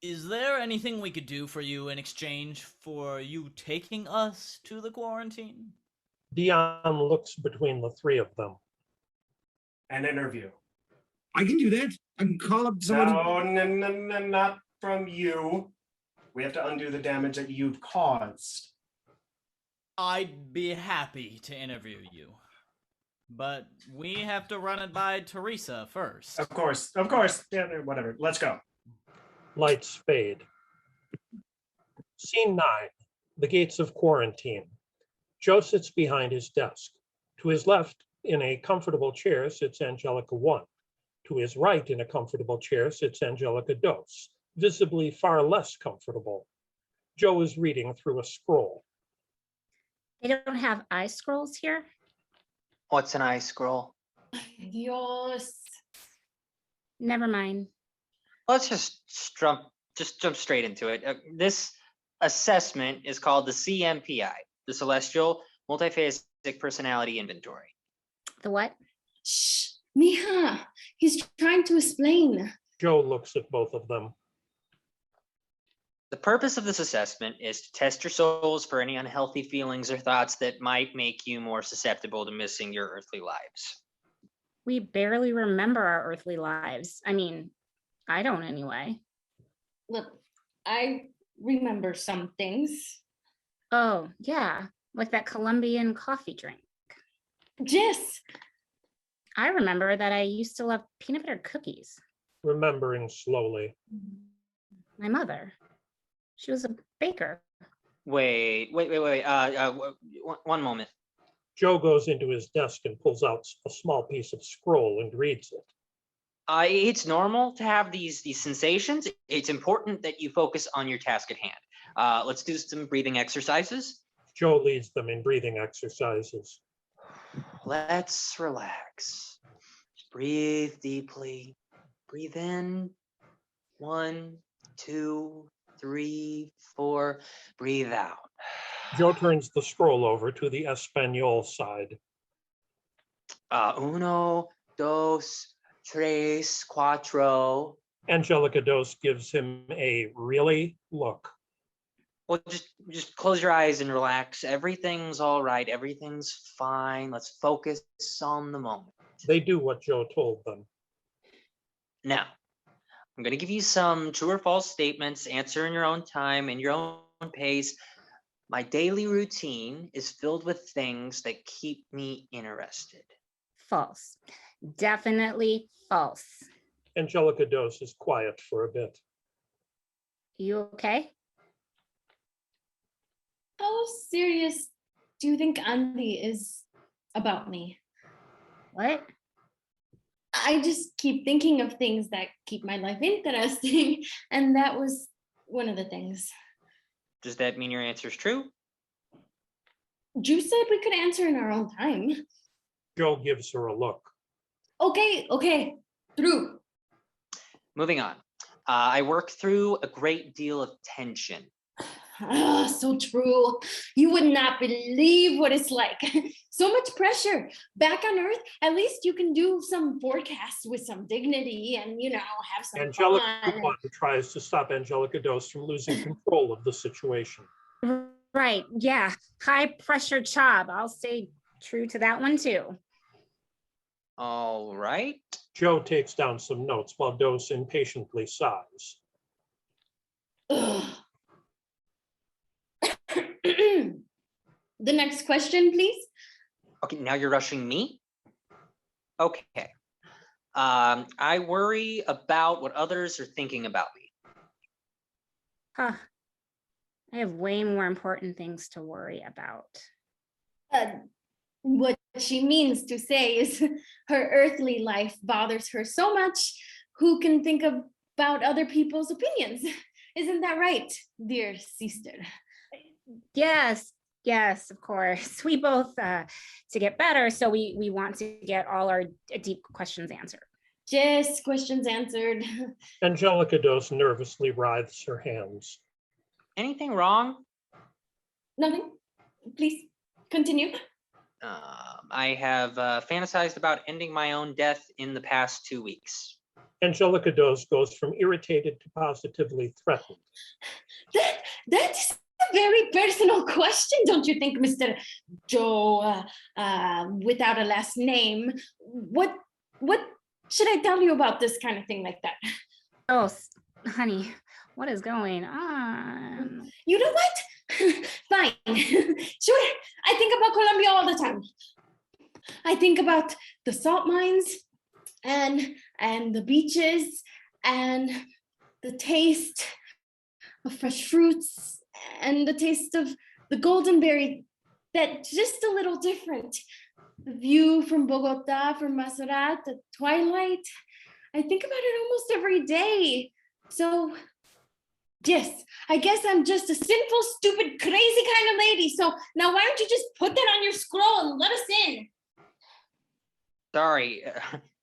Is there anything we could do for you in exchange for you taking us to the quarantine? Dion looks between the three of them. An interview. I can do that. I can call up somebody. No, not from you. We have to undo the damage that you've caused. I'd be happy to interview you. But we have to run it by Teresa first. Of course. Yeah, whatever. Let's go. Lights fade. Scene 9. The gates of quarantine. Joe sits behind his desk. To his left, in a comfortable chair, sits Angelica One. To his right, in a comfortable chair, sits Angelica Dose, visibly far less comfortable. Joe is reading through a scroll. They don't have eye scrolls here? What's an eye scroll? Dios. Never mind. Let's just jump straight into it. This assessment is called the CMPI, the Celestial Multiphasic Personality Inventory. The what? Shh, Mija, he's trying to explain. Joe looks at both of them. The purpose of this assessment is to test your souls for any unhealthy feelings or thoughts that might make you more susceptible to missing your earthly lives. We barely remember our earthly lives. I mean, I don't anyway. Look, I remember some things. Oh, yeah, like that Colombian coffee drink. Yes. I remember that I used to love peanut butter cookies. Remembering slowly. My mother, she was a baker. Wait. One moment. Joe goes into his desk and pulls out a small piece of scroll and reads it. It's normal to have these sensations. It's important that you focus on your task at hand. Let's do some breathing exercises. Joe leads them in breathing exercises. Let's relax. Breathe deeply. Breathe in. 1, 2, 3, 4. Breathe out. Joe turns the scroll over to the Espanol side. Uno, dos, tres, cuatro. Angelica Dos gives him a really look. Well, just close your eyes and relax. Everything's all right. Everything's fine. Let's focus on the moment. They do what Joe told them. Now, I'm going to give you some true or false statements. Answer in your own time, in your own pace. My daily routine is filled with things that keep me interested. False. Definitely false. Angelica Dos is quiet for a bit. You okay? How serious do you think Andy is about me? What? I just keep thinking of things that keep my life interesting, and that was one of the things. Does that mean your answer is true? You said we could answer in our own time. Joe gives her a look. Okay, true. Moving on. I work through a great deal of tension. So true. You would not believe what it's like. So much pressure. Back on Earth, at least you can do some forecasts with some dignity and, have some Angelica fun. One tries to stop Angelica Dos from losing control of the situation. Right, yeah. High pressure job. I'll stay true to that one too. All right. Joe takes down some notes while Dos impatiently sighs. The next question, please. Okay, now you're rushing me? Okay. I worry about what others are thinking about me. Huh. I have way more important things to worry about. What she means to say is her earthly life bothers her so much. Who can think about other people's opinions? Isn't that right, dear sister? Yes, of course. We both, to get better, so we want to get all our deep questions answered. Just questions answered. Angelica Dos nervously writhes her hands. Anything wrong? Nothing. Please continue. I have fantasized about ending my own death in the past 2 weeks. Angelica Dos goes from irritated to positively threatened. That's a very personal question, don't you think, Mr. Joe, without a last name? What should I tell you about this kind of thing like that? Oh, honey, what is going on? You know what? Fine. Sure. I think about Colombia all the time. I think about the salt mines and the beaches and the taste of fresh fruits and the taste of the golden berry that's just a little different. The view from Bogota, from Maserat at twilight. I think about it almost every day. So yes, I guess I'm just a sinful, stupid, crazy kind of lady. So now why don't you just put that on your scroll and let us in? Sorry.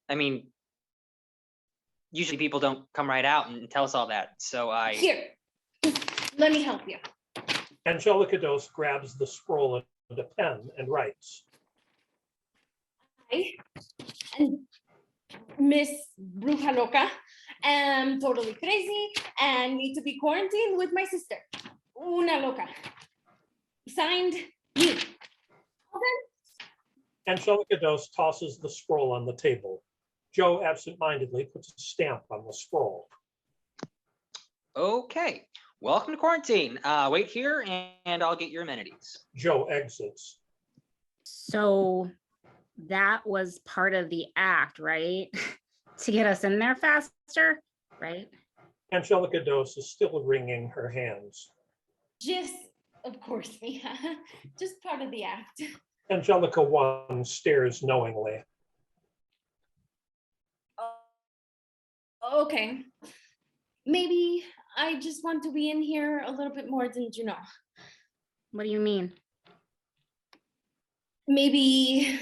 I mean, usually people don't come right out and tell us all that. So Here, let me help you. Angelica Dos grabs the scroll and a pen and writes. I and Miss Bruja Loca am totally crazy and need to be quarantined with my sister. Una loca. Signed, me. Okay. Angelica Dos tosses the scroll on the table. Joe absentmindedly puts a stamp on the scroll. Okay. Welcome to quarantine. Wait here and I'll get your amenities. Joe exits. So that was part of the act, right? To get us in there faster, right? Angelica Dose is still wringing her hands. Just, of course, Mia. Just part of the act. Angelica One stares knowingly. Okay. Maybe I just want to be in here a little bit more than you know. What do you mean? Maybe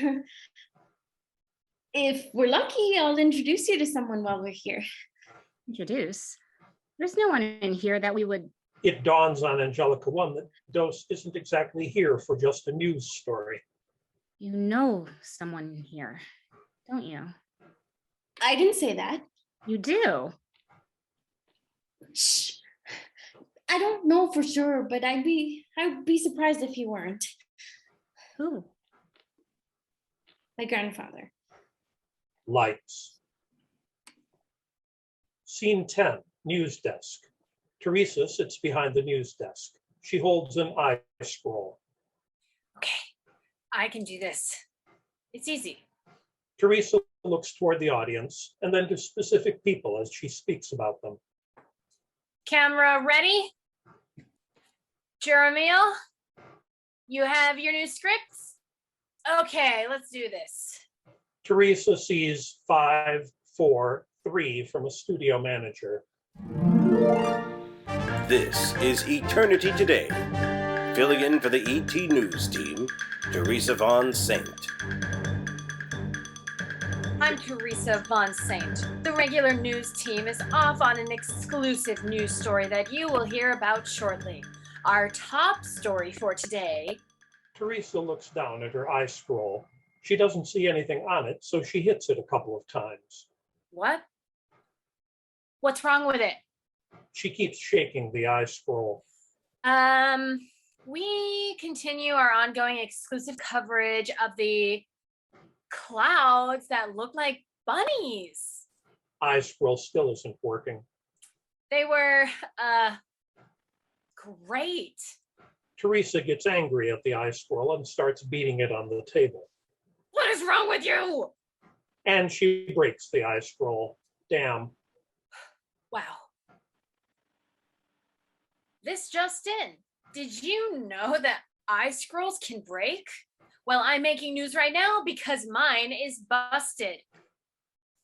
if we're lucky, I'll introduce you to someone while we're here. Introduce? There's no one in here that we would. It dawns on Angelica One that Dose isn't exactly here for just a news story. You know someone here, don't you? I didn't say that. You do. Shh. I don't know for sure, but I'd be surprised if you weren't. Who? My grandfather. Lights. Scene 10, news desk. Teresa sits behind the news desk. She holds an eye scroll. Okay, I can do this. It's easy. Teresa looks toward the audience and then to specific people as she speaks about them. Camera ready? Jeremiel, you have your new scripts? Okay, let's do this. Teresa sees 5, 4, 3 from a studio manager. This is Eternity Today. Filling in for the ET News team, Teresa Von Saint. I'm Teresa Von Saint. The regular news team is off on an exclusive news story that you will hear about shortly. Our top story for today. Teresa looks down at her eye scroll. She doesn't see anything on it, so she hits it a couple of times. What? What's wrong with it? She keeps shaking the eye scroll. We continue our ongoing exclusive coverage of the clouds that look like bunnies. Eye scroll still isn't working. They were, great. Teresa gets angry at the eye scroll and starts beating it on the table. What is wrong with you? And she breaks the eye scroll. Damn. Wow. This just in. Did you know that eye scrolls can break? Well, I'm making news right now because mine is busted.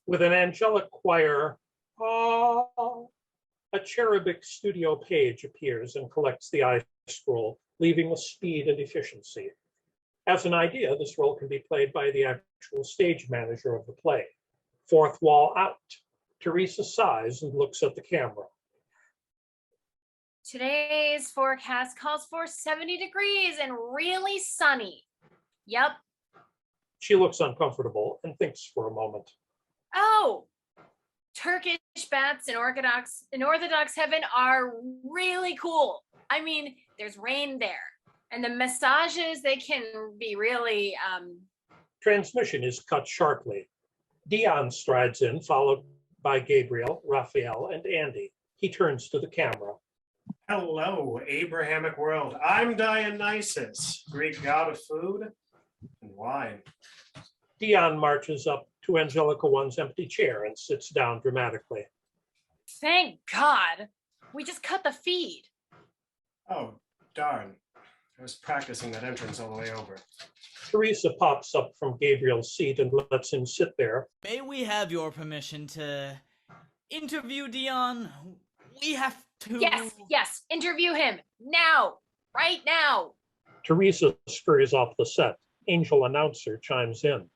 With an angelic choir, a cherubic studio page appears and collects the eye scroll, leaving with speed and efficiency. As an idea, this role can be played by the actual stage manager of the play. Fourth wall out. Teresa sighs and looks at the camera. Today's forecast calls for 70 degrees and really sunny. Yep. She looks uncomfortable and thinks for a moment. Oh, Turkish baths in Orthodox heaven are really cool. I mean, there's rain there. And the massages, they can be really... Transmission is cut sharply. Dion strides in, followed by Gabriel, RAPHAEL, and Andy. He turns to the camera. Hello, Abrahamic world. I'm Dionysus, Greek god of food and wine. Dion marches up to Angelica One's empty chair and sits down dramatically. Thank God. We just cut the feed. Oh, darn. I was practicing that entrance all the way over. Teresa pops up from Gabriel's seat and lets him sit there. May we have your permission to interview Dion? We have to... Yes. Interview him. Now. Right now. Teresa scurries off the set. Angel announcer chimes in.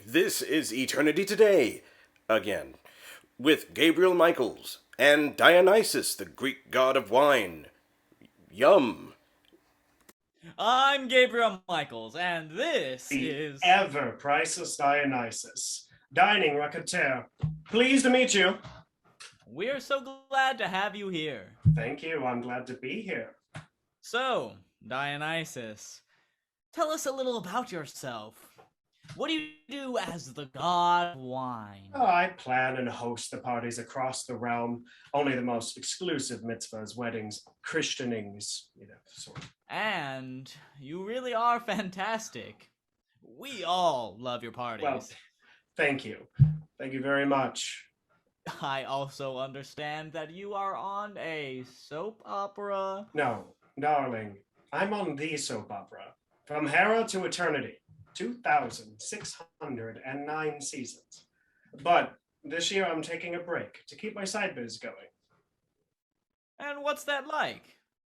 This is Eternity Today, again, with Gabriel Michaels and Dionysus, the Greek god of wine. Yum. I'm Gabriel Michaels, and this is... ever priceless Dionysus, dining raconteur. Pleased to meet you. We're so glad to have you here. Thank you, I'm glad to be here. So, Dionysus, tell us a little about yourself. What do you do as the god of wine? Oh, I plan and host the parties across the realm. Only the most exclusive mitzvahs, weddings, christenings, sort of. And you really are fantastic. We all love your parties. Well, thank you. Thank you very much. I also understand that you are on a soap opera. No, darling, I'm on the soap opera. From Hera to Eternity, 2,609 seasons. But this year I'm taking a break to keep my side biz going. And what's that like,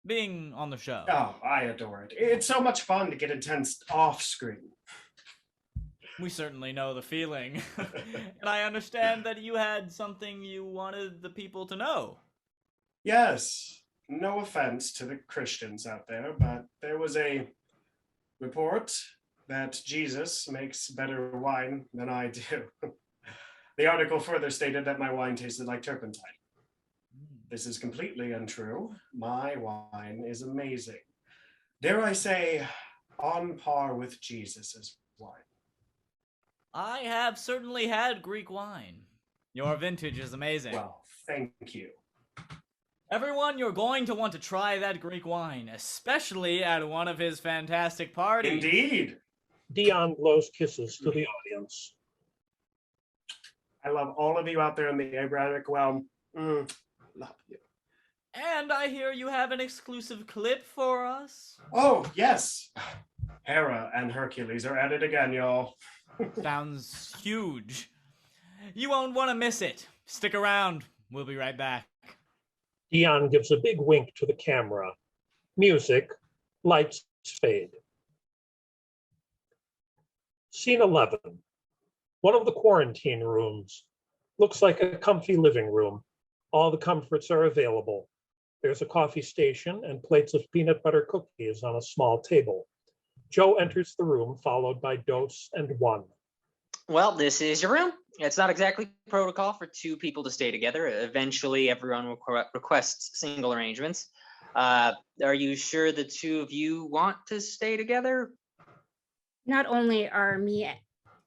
being on the show? Oh, I adore it. It's so much fun to get intense off screen. We certainly know the feeling. And I understand that you had something you wanted the people to know. Yes, no offense to the Christians out there, but there was a report that Jesus makes better wine than I do. The article further stated that my wine tasted like turpentine. This is completely untrue. My wine is amazing. Dare I say, on par with Jesus's wine. I have certainly had Greek wine. Your vintage is amazing. Well, thank you. Everyone, you're going to want to try that Greek wine, especially at one of his fantastic parties. Indeed. Dion blows kisses to the audience. I love all of you out there in the Abrahamic realm. Love you. And I hear you have an exclusive clip for us. Oh, yes. Hera and Hercules are at it again, y'all. Sounds huge. You won't want to miss it. Stick around. We'll be right back. Dion gives a big wink to the camera. Music, lights fade. Scene 11. One of the quarantine rooms. Looks like a comfy living room. All the comforts are available. There's a coffee station and plates of peanut butter cookies on a small table. Joe enters the room, followed by Dos and One. Well, this is your room. It's not exactly protocol for two people to stay together. Eventually, everyone requests single arrangements. Are you sure the two of you want to stay together? Not only are me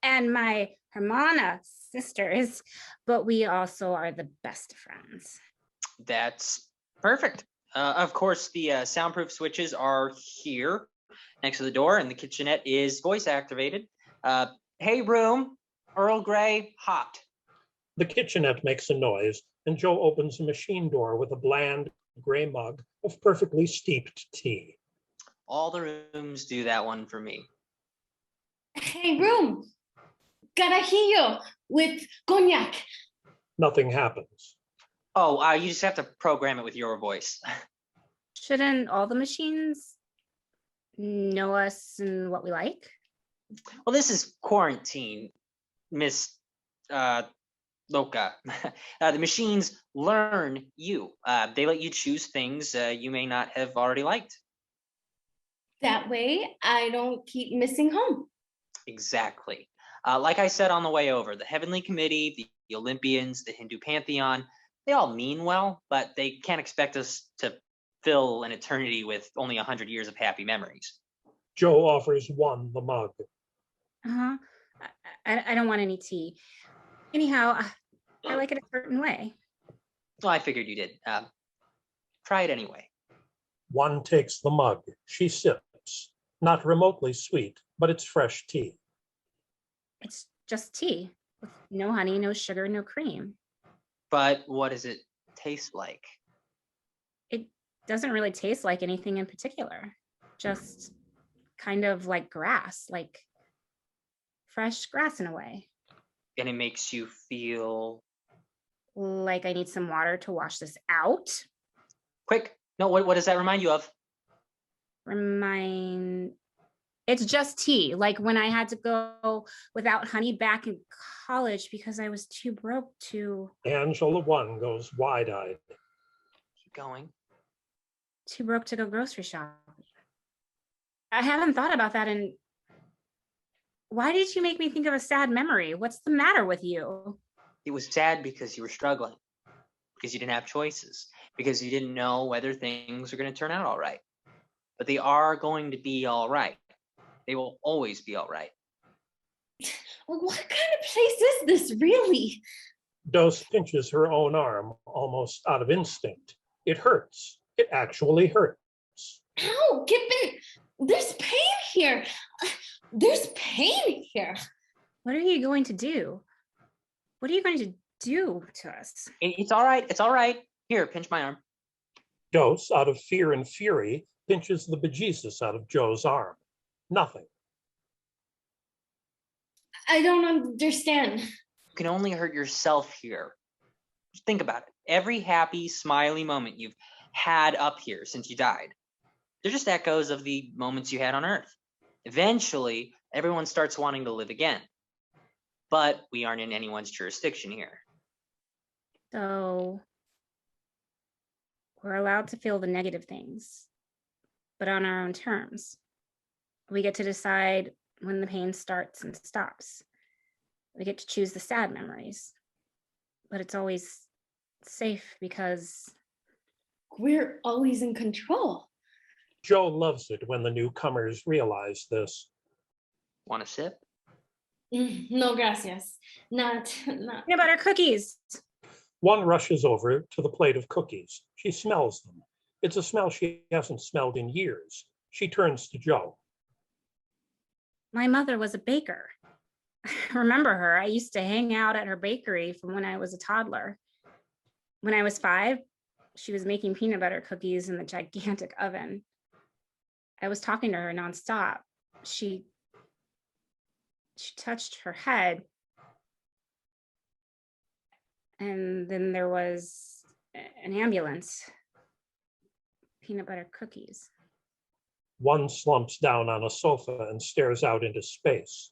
and my Hermana sisters, but we also are the best friends. That's perfect. Of course, the soundproof switches are here next to the door, and the kitchenette is voice activated. Hey, room, Earl Grey, hot. The kitchenette makes a noise, and Joe opens a machine door with a bland gray mug of perfectly steeped tea. All the rooms do that one for me. Hey, room, carajillo with cognac. Nothing happens. Oh, you just have to program it with your voice. Shouldn't all the machines know us and what we like? Well, this is quarantine, Miss Loca. The machines learn you. They let you choose things you may not have already liked. That way, I don't keep missing home. Exactly. Like I said on the way over, the Heavenly Committee, the Olympians, the Hindu Pantheon, they all mean well, but they can't expect us to fill an eternity with only 100 years of happy memories. Joe offers One the mug. Uh-huh. I don't want any tea. Anyhow, I like it a certain way. Well, I figured you did. Try it anyway. One takes the mug. She sips. Not remotely sweet, but it's fresh tea. It's just tea with no honey, no sugar, no cream. But what does it taste like? It doesn't really taste like anything in particular. Just kind of like grass, like fresh grass in a way. And it makes you feel like I need some water to wash this out. Quick. No, what does that remind you of? It's just tea. Like when I had to go without honey back in college because I was too broke to. Angela One goes wide-eyed. Keep going. Too broke to go grocery shopping. I haven't thought about that in. Why did you make me think of a sad memory? What's the matter with you? It was sad because you were struggling, because you didn't have choices, because you didn't know whether things are going to turn out all right. But they are going to be all right. They will always be all right. What kind of place is this, really? Dose pinches her own arm almost out of instinct. It hurts. It actually hurts. Ow, Kippen, there's pain here. There's pain here. What are you going to do? What are you going to do to us? It's all right. It's all right. Here, pinch my arm. Dose, out of fear and fury, pinches the bejesus out of Joe's arm. Nothing. I don't understand. You can only hurt yourself here. Just think about it. Every happy, smiley moment you've had up here since you died, they're just echoes of the moments you had on Earth. Eventually, everyone starts wanting to live again. But we aren't in anyone's jurisdiction here. So we're allowed to feel the negative things, but on our own terms. We get to decide when the pain starts and stops. We get to choose the sad memories, but it's always safe because we're always in control. Joe loves it when the newcomers realize this. Want a sip? No, gracias. Not. Peanut butter cookies. One rushes over to the plate of cookies. She smells them. It's a smell she hasn't smelled in years. She turns to Joe. My mother was a baker. I remember her. I used to hang out at her bakery from when I was a toddler. When I was 5, she was making peanut butter cookies in the gigantic oven. I was talking to her nonstop. She touched her head. And then there was an ambulance. Peanut butter cookies. One slumps down on a sofa and stares out into space.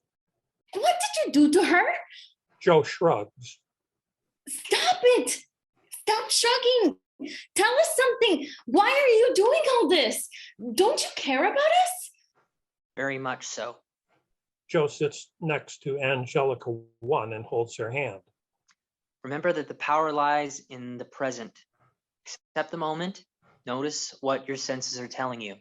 What did you do to her? Joe shrugs. Stop it! Stop shrugging! Tell us something. Why are you doing all this? Don't you care about us? Very much so. Joe sits next to Angelica One and holds her hand. Remember that the power lies in the present. Accept the moment. Notice what your senses are telling you.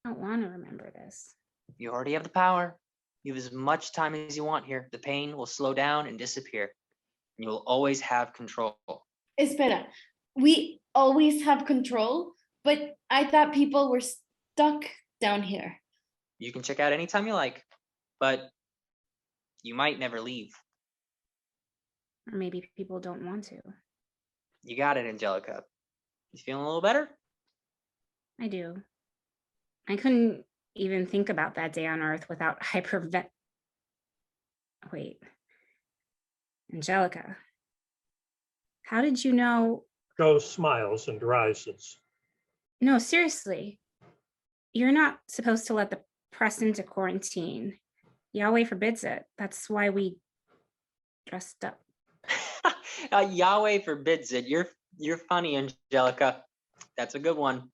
I don't want to remember this. You already have the power. You have as much time as you want here. The pain will slow down and disappear. And you will always have control. Espera, we always have control, but I thought people were stuck down here. You can check out anytime you like, but you might never leave. Or maybe people don't want to. You got it, Angelica. You feeling a little better? I do. I couldn't even think about that day on Earth without Wait. Angelica, how did you know? Joe smiles and rises. No, seriously. You're not supposed to let the press into quarantine. Yahweh forbids it. That's why we dressed up. Yahweh forbids it. You're funny, Angelica. That's a good one.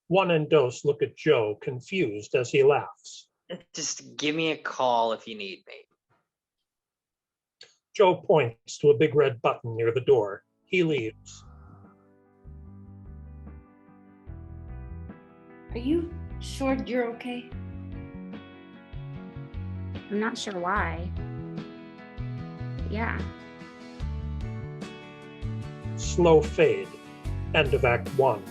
One and Dose look at Joe, confused as he laughs. Just give me a call if you need me. Joe points to a big red button near the door. He leaves. Are you sure you're okay? I'm not sure why. But yeah. Slow fade. End of Act 1.